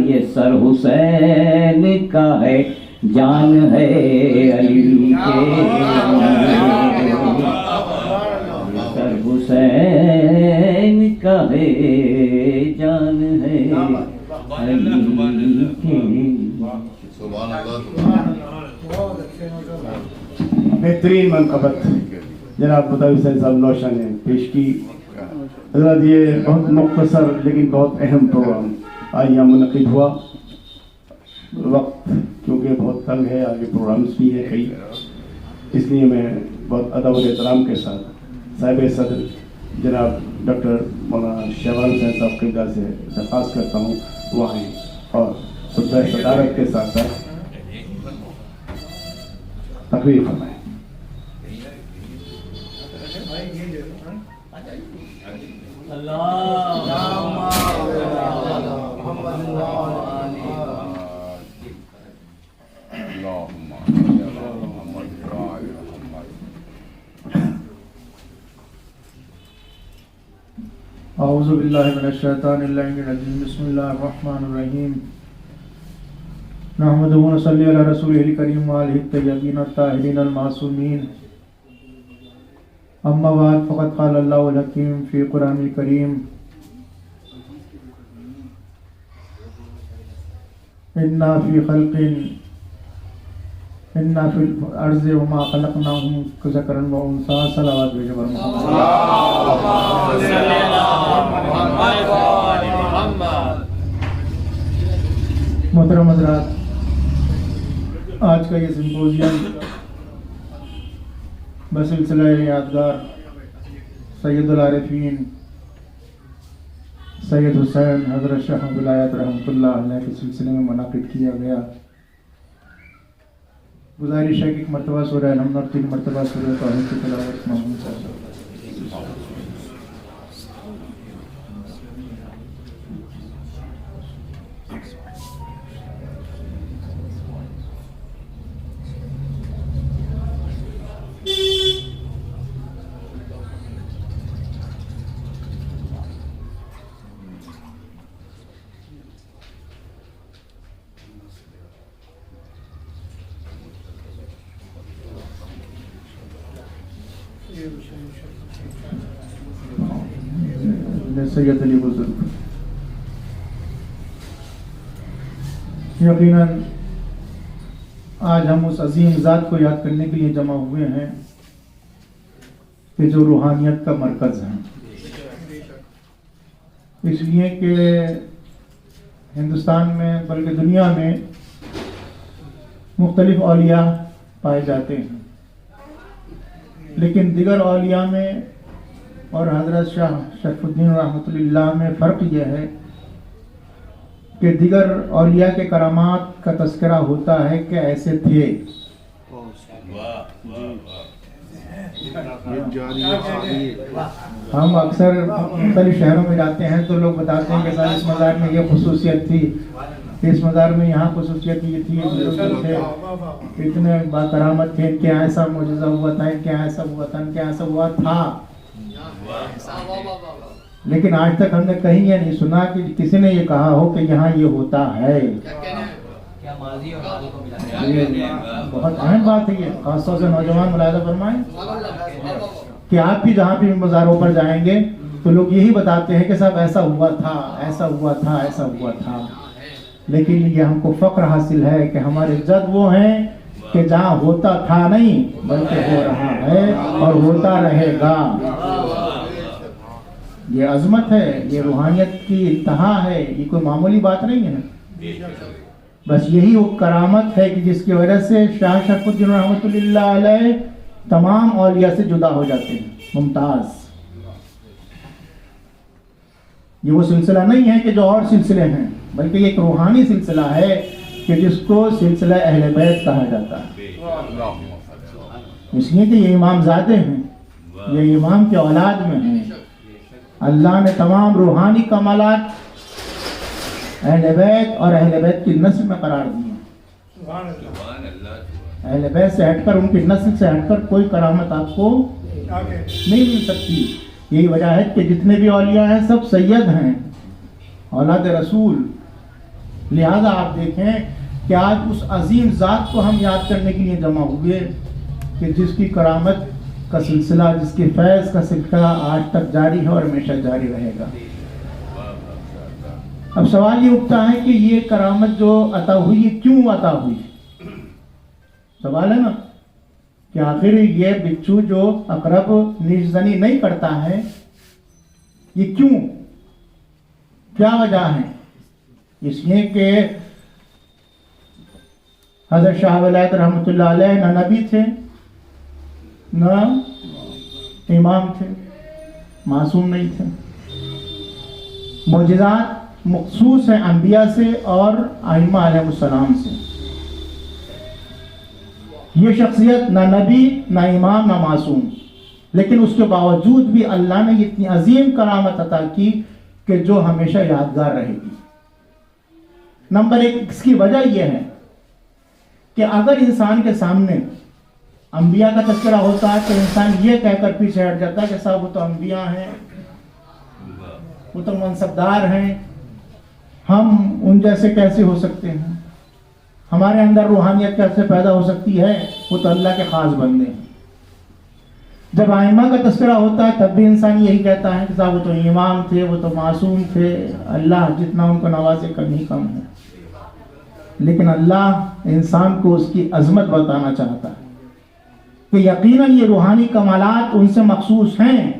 یہ سر حسین کا ہے جان ہے علی کے سر حسین کا ہے جان ہے علی کے بہترین منقبت جناب مدعو حسین صاحب نوشا نے پیش کی. حضرات یہ بہت مختصر لیکن بہت اہم پروگرام آج یہاں منعقد ہوا. وقت کیونکہ بہت تنگ ہے, آگے پروگرامز بھی ہے کئی, اس لیے میں بہت ادب و احترام کے ساتھ صاحب صدر جناب ڈاکٹر مولانا شہباز حسین صاحب قبلہ سے درخواست کرتا ہوں وہ آئیں اور خطبہ صدارت کے ساتھ ساتھ تقریر فرمائیں. اعوذ باللہ من الشیطان الرجیم بسم اللہ الرحمن الرحیم نحمدہ و نصلی علی رسولہ الکریم وآلہ الطیبین الطاہرین المعصومین اما بعد فقد قال اللہ الحکیم فی قرآن الکریم انا فی الارض وما خلقناہم ذکرا و انثی صلوات بجبر محترم حضرات, آج کا یہ سمپوزیم بسلسلہ یادگار سید العارفین سید حسین حضرت شاہ ولایت رحمۃ اللہ علیہ کے سلسلے میں منعقد کیا گیا. گزارش ہے کہ ایک مرتبہ سورہ نمل اور 3 مرتبہ سورہ توحید کی تلاوت محمود صاحب. سید علی بزرگ یقیناً آج ہم اس عظیم ذات کو یاد کرنے کے لیے جمع ہوئے ہیں کہ جو روحانیت کا مرکز ہے. اس لیے کہ ہندوستان میں بلکہ دنیا میں مختلف اولیاء پائے جاتے ہیں, لیکن دیگر اولیاء میں اور حضرت شاہ شرف الدین رحمۃ اللہ میں فرق یہ ہے کہ دیگر اولیاء کے کرامات کا تذکرہ ہوتا ہے کہ ایسے تھے. ہم اکثر مختلف شہروں میں جاتے ہیں تو لوگ بتاتے ہیں کہ سر اس مزار میں یہ خصوصیت تھی, اس مزار میں یہاں خصوصیت یہ تھی, اتنے باکرامت تھے, ان کے ایسا معجزہ ہوا تھا, ان کے ایسا ہوا تھا, ان کے ایسا ہوا تھا. لیکن آج تک ہم نے کہیں یہ نہیں سنا کہ کسی نے یہ کہا ہو کہ یہاں یہ ہوتا ہے. ماضی اور حال کو ملا ہے. یہ بہت اہم بات ہے، یہ خاص طور سے نوجوان ملاحظہ فرمائیں کہ آپ بھی جہاں بھی مزاروں پر جائیں گے تو لوگ یہی بتاتے ہیں کہ صاحب ایسا ہوا تھا، ایسا ہوا تھا، ایسا ہوا تھا. لیکن یہ ہم کو فخر حاصل ہے کہ ہمارے جد وہ ہیں کہ جہاں ہوتا تھا نہیں بلکہ ہو رہا ہے اور ہوتا رہے گا. یہ عظمت ہے، یہ روحانیت کی انتہا ہے، یہ کوئی معمولی بات نہیں ہے. بس یہی وہ کرامت ہے کہ جس کی وجہ سے شاہ شرف الدین رحمۃ اللہ علیہ تمام اولیاء سے جدا ہو جاتے ہیں. ممتاز. یہ وہ سلسلہ نہیں ہے کہ جو اور سلسلے ہیں، بلکہ یہ ایک روحانی سلسلہ ہے کہ جس کو سلسلہ اہل بیت کہا جاتا ہے. اس لیے کہ یہ امام زادے ہیں، یہ امام کے اولاد میں ہیں. اللہ نے تمام روحانی کمالات اہل بیت اور اہل بیت کی نسل میں قرار دی ہیں. اہل بیت سے ہٹ کر، ان کی نسل سے ہٹ کر کوئی کرامت آپ کو نہیں مل سکتی. یہی وجہ ہے کہ جتنے بھی اولیاء ہیں سب سید ہیں، اولاد رسول. لہذا آپ دیکھیں کہ آج اس عظیم ذات کو ہم یاد کرنے کے لیے جمع ہوئے کہ جس کی کرامت کا سلسلہ، جس کی فیض کا سلسلہ آج تک جاری ہے اور ہمیشہ جاری رہے گا. اب سوال یہ اٹھتا ہے کہ یہ کرامت جو عطا ہوئی یہ کیوں عطا ہوئی؟ سوال ہے نا کہ آخر یہ بچھو جو اقرب نیش زنی نہیں کرتا ہے یہ کیوں، کیا وجہ ہے؟ اس لیے کہ حضرت شاہ ولایت رحمۃ اللہ علیہ نہ نبی تھے نہ امام تھے، معصوم نہیں تھے. معجزات مخصوص ہیں انبیاء سے اور ائمہ علیہ السلام سے. یہ شخصیت نہ نبی نہ امام نہ معصوم، لیکن اس کے باوجود بھی اللہ نے اتنی عظیم کرامت عطا کی کہ جو ہمیشہ یادگار رہے گی. نمبر ایک، اس کی وجہ یہ ہے کہ اگر انسان کے سامنے انبیاء کا تذکرہ ہوتا ہے تو انسان یہ کہہ کر پیچھے ہٹ جاتا ہے کہ صاحب وہ تو انبیاء ہیں، وہ تو منصبدار ہیں، ہم ان جیسے کیسے ہو سکتے ہیں، ہمارے اندر روحانیت کیسے پیدا ہو سکتی ہے، وہ تو اللہ کے خاص بندے ہیں. جب ائمہ کا تذکرہ ہوتا ہے تب بھی انسان یہی کہتا ہے کہ صاحب وہ تو امام تھے، وہ تو معصوم تھے، اللہ جتنا ان کو نوازے کم ہی کم ہے. لیکن اللہ انسان کو اس کی عظمت بتانا چاہتا ہے کہ یقیناً یہ روحانی کمالات ان سے مخصوص ہیں،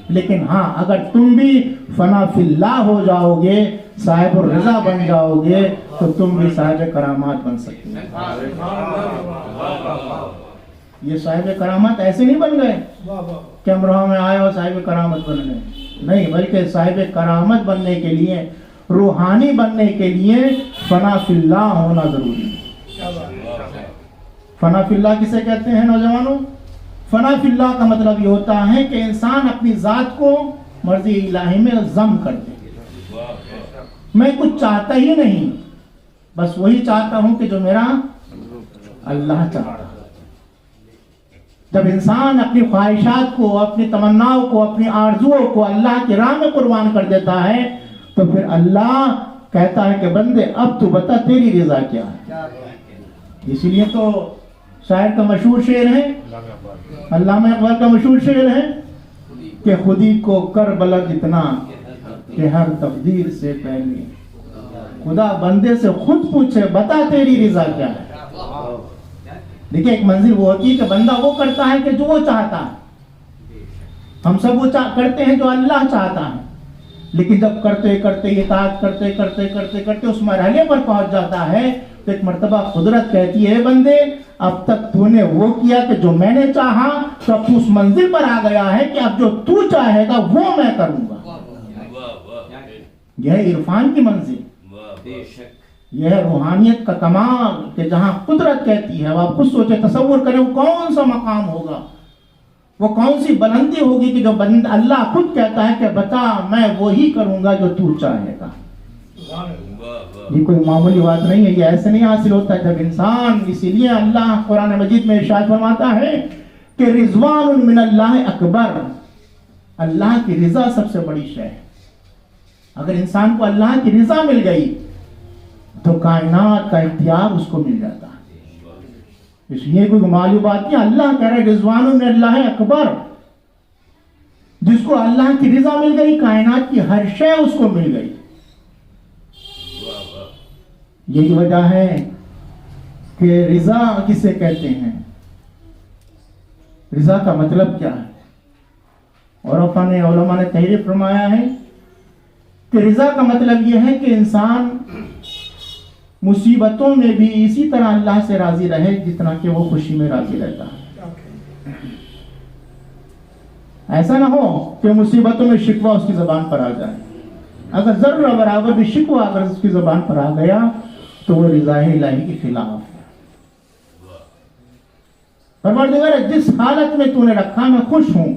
لیکن ہاں اگر تم بھی فنا فی اللہ ہو جاؤ گے، صاحب الرضا بن جاؤ گے، تو تم بھی صاحب کرامات بن سکتے ہیں. یہ صاحب کرامات ایسے نہیں بن گئے کہ امروہہ میں آئے اور صاحب کرامت بن گئے، نہیں، بلکہ صاحب کرامت بننے کے لیے، روحانی بننے کے لیے فنا فی اللہ ہونا ضروری ہے. فنا فی اللہ کسے کہتے ہیں نوجوانوں؟ فنا فی اللہ کا مطلب یہ ہوتا ہے کہ انسان اپنی ذات کو مرضی الہی میں ضم کر دے. میں کچھ چاہتا ہی نہیں، بس وہی چاہتا ہوں کہ جو میرا اللہ چاہتا ہے. جب انسان اپنی خواہشات کو، اپنی تمناؤں کو، اپنی آرزوؤں کو اللہ کی راہ میں قربان کر دیتا ہے تو پھر اللہ کہتا ہے کہ بندے اب تو بتا تیری رضا کیا ہے. اسی لیے تو شاعر کا مشہور شعر ہے، علامہ اقبال کا مشہور شعر ہے کہ خودی کو کر بلند اتنا کہ ہر تقدیر سے پہلے. خدا بندے سے خود پوچھے بتا تیری رضا کیا ہے. دیکھیں ایک منزل وہ ہوتی ہے کہ بندہ وہ کرتا ہے کہ جو وہ چاہتا ہے. ہم سب وہ کرتے ہیں جو اللہ چاہتا ہے، لیکن جب کرتے کرتے اطاعت کرتے کرتے کرتے کرتے اس مرحلے پر پہنچ جاتا ہے تو ایک مرتبہ قدرت کہتی ہے بندے اب تک تو نے وہ کیا کہ جو میں نے چاہا، تو اب تو اس منزل پر آ گیا ہے کہ اب جو تو چاہے گا وہ میں کروں گا. یہ ہے عرفان کی منزل، یہ ہے روحانیت کا کمال کہ جہاں قدرت کہتی ہے. اب آپ خود سوچے، تصور کریں وہ کون سا مقام ہوگا، وہ کون سی بلندی ہوگی کہ جو اللہ خود کہتا ہے کہ بتا میں وہی کروں گا جو تو چاہے گا. یہ کوئی معمولی بات نہیں ہے، یہ ایسے نہیں حاصل ہوتا ہے جب انسان. اسی لیے اللہ قرآن مجید میں ارشاد فرماتا ہے کہ رضوان من اللہ اکبر، اللہ کی رضا سب سے بڑی شے ہے. اگر انسان کو اللہ کی رضا مل گئی तो कायनात का इख्तियार उसको मिल जाता है। इसलिए कोई मालूम बात नहीं, अल्लाह कह रहे रिजवानुन मिन अल्लाह अकबर, जिसको अल्लाह की रिजा मिल गई, कायनात की हर शय उसको मिल गई। यही वजह है कि रिजा किसे कहते हैं, रिजा का मतलब क्या है। और उलमा ने तहरीर फरमाया है कि रिजा का मतलब यह है कि इंसान मुसीबतों में भी इसी तरह अल्लाह से राजी रहे जितना कि वो खुशी में राजी रहता है। ऐसा ना हो कि मुसीबतों में शिकवा उसकी ज़बान पर आ जाए। अगर ज़र्रा बराबर भी शिकवा अगर उसकी ज़बान पर आ गया तो वो रिज़ा इलाही के खिलाफ है। परवरदिगार जिस हालत में तूने रखा मैं खुश हूं,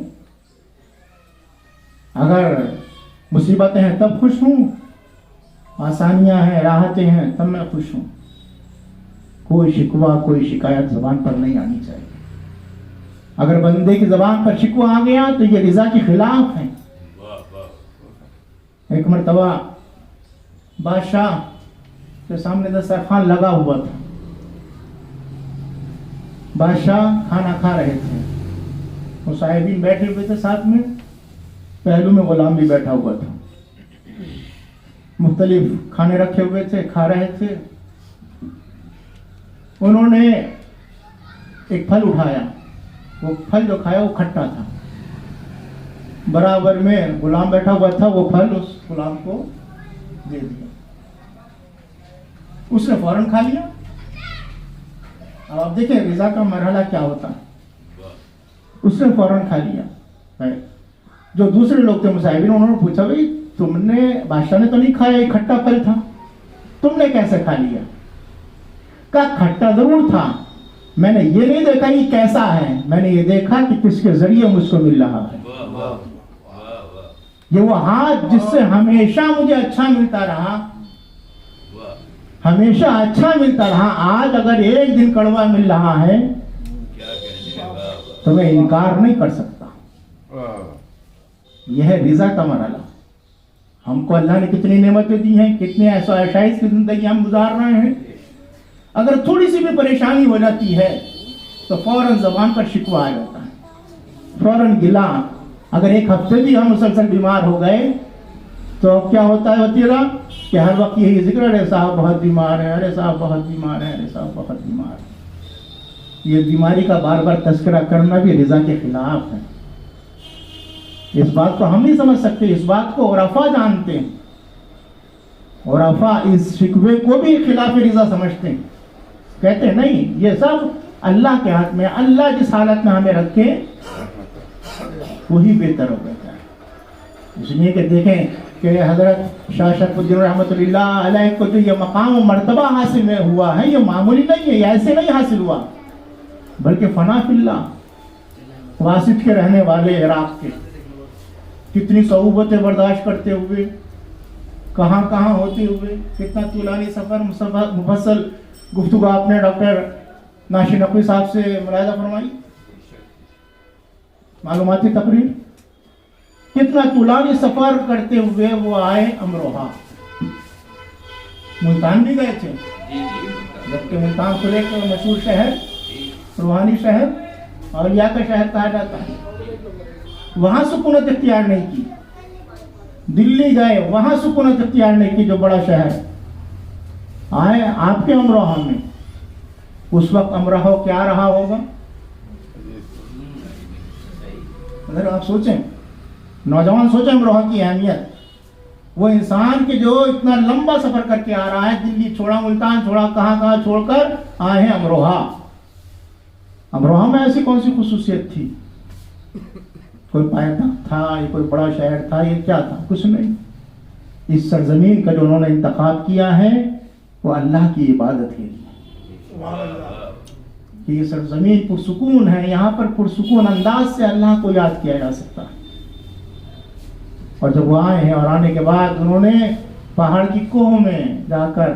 अगर मुसीबतें हैं तब खुश हूं, आसानियां हैं राहतें हैं तब मैं खुश हूं। कोई शिकवा कोई शिकायत ज़बान पर नहीं आनी चाहिए। अगर बंदे की ज़बान पर शिकवा आ गया तो ये रिज़ा के खिलाफ है। एक मरतबा बादशाह के सामने दस्तरखान लगा हुआ था, बादशाह खाना खा रहे थे, मुसाहिबीन बैठे हुए थे, साथ में पहलू में गुलाम भी बैठा हुआ था। मुख्तलिफ खाने रखे हुए थे, खा रहे थे। उन्होंने एक फल उठाया, वो फल जो खाया वो खट्टा था। बराबर में गुलाम बैठा हुआ था, वो फल उस गुलाम को दे दिया। उसने फौरन खा लिया। अब आप देखें रिजा का मरहला क्या होता है। उसने फौरन खा लिया। जो दूसरे लोग थे मुसाहिबीन, उन्होंने पूछा भाई तुमने, बादशाह ने तो नहीं खाया, ये खट्टा फल था, तुमने कैसे खा लिया? कहा खट्टा जरूर था, मैंने ये नहीं देखा ये कैसा है, मैंने ये देखा कि किसके जरिए मुझको मिल रहा है। ये वो हाथ जिससे हमेशा मुझे अच्छा मिलता रहा, हमेशा अच्छा मिलता रहा, आज अगर एक दिन कड़वा मिल रहा है तो मैं इनकार नहीं कर सकता। यह है रिजा का मरहला। हमको अल्लाह ने कितनी नेमतें दी हैं, कितने ऐसा आशाइश की जिंदगी हम गुजार रहे हैं। अगर थोड़ी सी भी परेशानी हो जाती है तो फौरन जबान पर शिकवा आ जाता है, फौरन गिला। अगर एक हफ्ते भी हम मुसलसल बीमार हो गए तो क्या होता है वतीरा कि हर वक्त यही जिक्र, अरे साहब बहुत बीमार है, अरे साहब बहुत बीमार है, अरे साहब बहुत बीमार है। ये बीमारी का बार बार तस्करा करना भी रिजा के खिलाफ है। इस बात को हम नहीं समझ सकते, इस बात को उरफा जानते हैं। उरफा इस शिकवे को भी खिलाफ रिजा समझते हैं, कहते हैं नहीं ये सब अल्लाह के हाथ में, अल्लाह जिस हालत में हमें रखे वही बेहतर हो गया है। इसलिए कि देखें कि हजरत शाह शरफुद्दीन रहमतुल्लाह अलैह को जो ये मकाम और मर्तबा हासिल में हुआ है, ये मामूली नहीं है, ये ऐसे नहीं हासिल हुआ, बल्कि फना फिल्लाह वासित के रहने वाले इराक के कितनी सऊबतें बर्दाश्त करते हुए, कहाँ कहाँ होते हुए, कितना तुलानी सफ़र मुफस्सल गुफ्तगू आपने डॉक्टर नाशी नकवी साहब से मुलाहिजा फरमाई, मालूमाती तकरीर। कितना तुलानी सफ़र करते हुए वो आए अमरोहा, मुल्तान भी गए थे, जबकि मुल्तान को लेकर मशहूर शहर, रूहानी शहर, औलिया का शहर कहा जाता है। वहां सुकूनत इख्तियार नहीं की। दिल्ली गए, वहां सुकूनत इख्तियार नहीं की, जो बड़ा शहर। आए आपके अमरोहा में, उस वक्त अमरोहा क्या रहा होगा? अगर आप सोचें, नौजवान सोचें अमरोहा की अहमियत। वो इंसान के जो इतना लंबा सफर करके आ रहा है, दिल्ली छोड़ा, मुल्तान छोड़ा, कहाँ कहाँ छोड़कर आए हैं अमरोहा। अमरोहा में ऐसी कौन सी खुसूसियत थी? कोई पायदान था, ये कोई बड़ा शहर था, ये क्या था? कुछ नहीं। इस सरजमीन का जो उन्होंने इंतखाब किया है वो अल्लाह की इबादत के लिए, कि ये सरजमीन पुरसुकून है, यहाँ पर पुरसुकून अंदाज से अल्लाह को याद किया जा सकता है। और जब वो आए हैं और आने के बाद उन्होंने पहाड़ की कोह में जाकर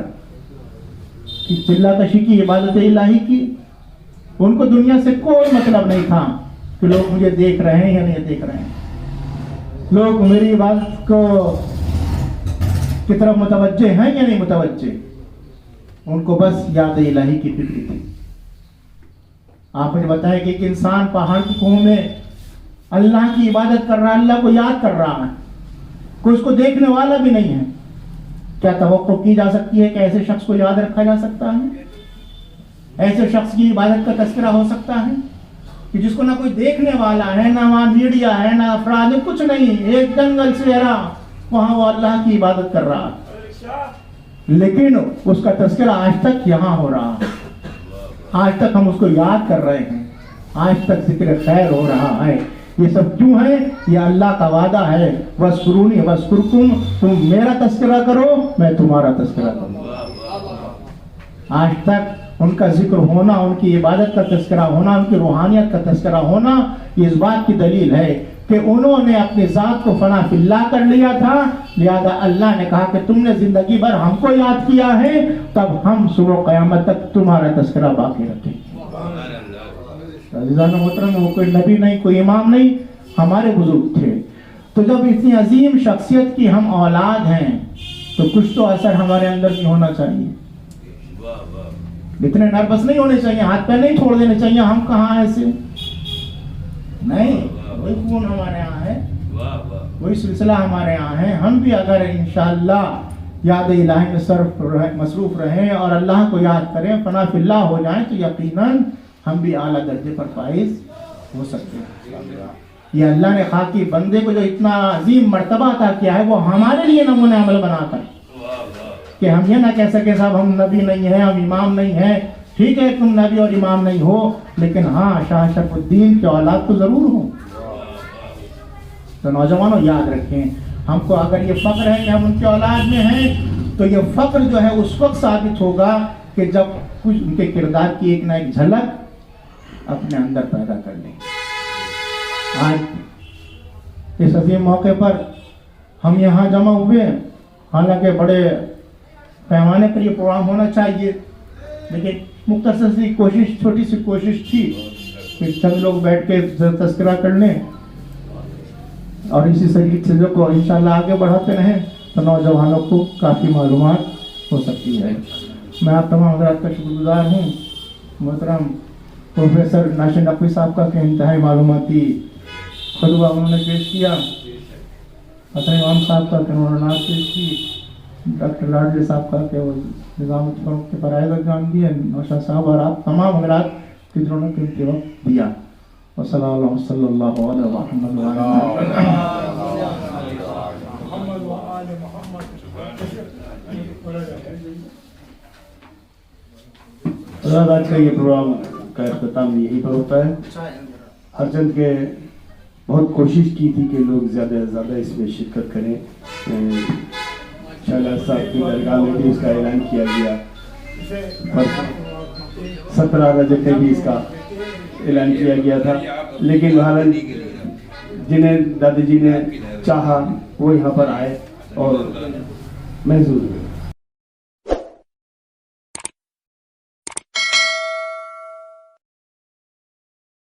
चिल्ला कशी की, इबादत इलाही की। उनको दुनिया से कोई मतलब नहीं था कि लोग मुझे देख रहे हैं या नहीं देख रहे हैं, लोग मेरी इबादत को की तरफ मुतवज्जे हैं या नहीं मुतवज्जे। उनको बस याद इलाही की फिक्र थी। आपने बताया कि एक इंसान पहाड़ की कोह में अल्लाह की इबादत कर रहा है, अल्लाह को याद कर रहा है, कोई उसको देखने वाला भी नहीं है। क्या तवक्को की जा सकती है कि ऐसे शख्स को याद रखा जा सकता है? ऐसे शख्स की इबादत का तस्करा हो सकता है कि जिसको ना कोई देखने वाला है, ना वहाँ मीडिया है, ना अफराद है, कुछ नहीं, एक जंगल सहरा, वहाँ वो अल्लाह की इबादत कर रहा है, लेकिन उसका तस्करा आज तक यहाँ हो रहा है, आज तक हम उसको याद कर रहे हैं, आज तक जिक्र खैर हो रहा है। ये सब क्यों है? ये अल्लाह का वादा है, वस्कुरूनी वस्कुरकुम, तुम मेरा तस्करा करो, मैं तुम्हारा तस्करा करूंगा। आज तक उनका जिक्र होना, उनकी इबादत का तस्करा होना, उनकी रूहानियत का तस्करा होना, ये इस बात की दलील है कि उन्होंने अपनी जात को फना फिल्लाह कर लिया था। लिहाजा अल्लाह ने कहा कि तुमने जिंदगी भर हमको याद किया है, तब हम सुबह क़यामत तक तुम्हारा तस्करा बाकी रखेंगे। अज़ीज़ान मोहतरम, वो कोई नबी नहीं, कोई इमाम नहीं, हमारे बुजुर्ग थे। तो जब इतनी अजीम शख्सियत की हम औलाद हैं, तो कुछ तो असर हमारे अंदर भी होना चाहिए। इतने नर्वस नहीं होने चाहिए, हाथ पैर नहीं छोड़ देने चाहिए, हम कहाँ ऐसे नहीं, वही खून हमारे यहाँ है, वही सिलसिला हमारे यहाँ है। हम भी अगर इंशाअल्लाह याद इलाही में मसरूफ रहें और अल्लाह को याद करें, फना फिल्लाह हो जाएं, तो यकीनन हम भी आला दर्जे पर फाइज हो सकते हैं। ये अल्लाह ने खाकी बंदे को जो इतना अजीम मर्तबा अता किया है, वो हमारे लिए नमूने अमल बनाकर, कि हम ये ना कह सके साहब हम नबी नहीं है, हम इमाम नहीं है। ठीक है, तुम नबी और इमाम नहीं हो, लेकिन हाँ शाह शरफुद्दीन के औलाद तो जरूर हो। तो नौजवानों याद रखें, हमको अगर ये फख्र है कि हम उनके औलाद में हैं, तो ये फख्र जो है उस वक्त साबित होगा कि जब कुछ उनके किरदार की एक ना एक झलक अपने अंदर पैदा कर लें। आज इस अजीम मौके पर हम यहाँ जमा हुए, हालांकि बड़े पैमाने पर ये प्रोग्राम होना चाहिए, लेकिन मुख्तसर सी कोशिश, छोटी सी कोशिश थी कि चंद लोग बैठ के तस्करा कर लें और इसी सिलसिले को इंशाल्लाह आगे बढ़ाते रहें, तो नौजवानों को काफ़ी मालूमात हो सकती है। मैं आप तमाम हज़रात का शुक्रगुजार हूँ। मोहतरम प्रोफेसर नाशिर नकवी साहब का के इंतहाई मालूमाती खुतबा उन्होंने पेश किया, हसन इमाम साहब का उन्होंने नाज पेश की, डॉक्टर लाडले साहब का के वो निज़ाम के फ़राइज़ अंजाम दिए, नौशाद साहब और आप तमाम हज़रात के जिन्होंने कीमती वक्त दिया। वसल्लल्लाहु अलैहि आज का ये प्रोग्राम का अख्ताम यहीं पर होता है। हरचंद के बहुत कोशिश की थी कि लोग ज़्यादा से ज़्यादा इसमें शिरकत करें। शाह साहब की दरगाह में भी इसका ऐलान किया गया, पर 17 रजब में भी इसका ऐलान किया गया था, लेकिन बहरहाल जिन्हें दादाजी ने चाहा वो यहाँ पर आए और महसूस हुए।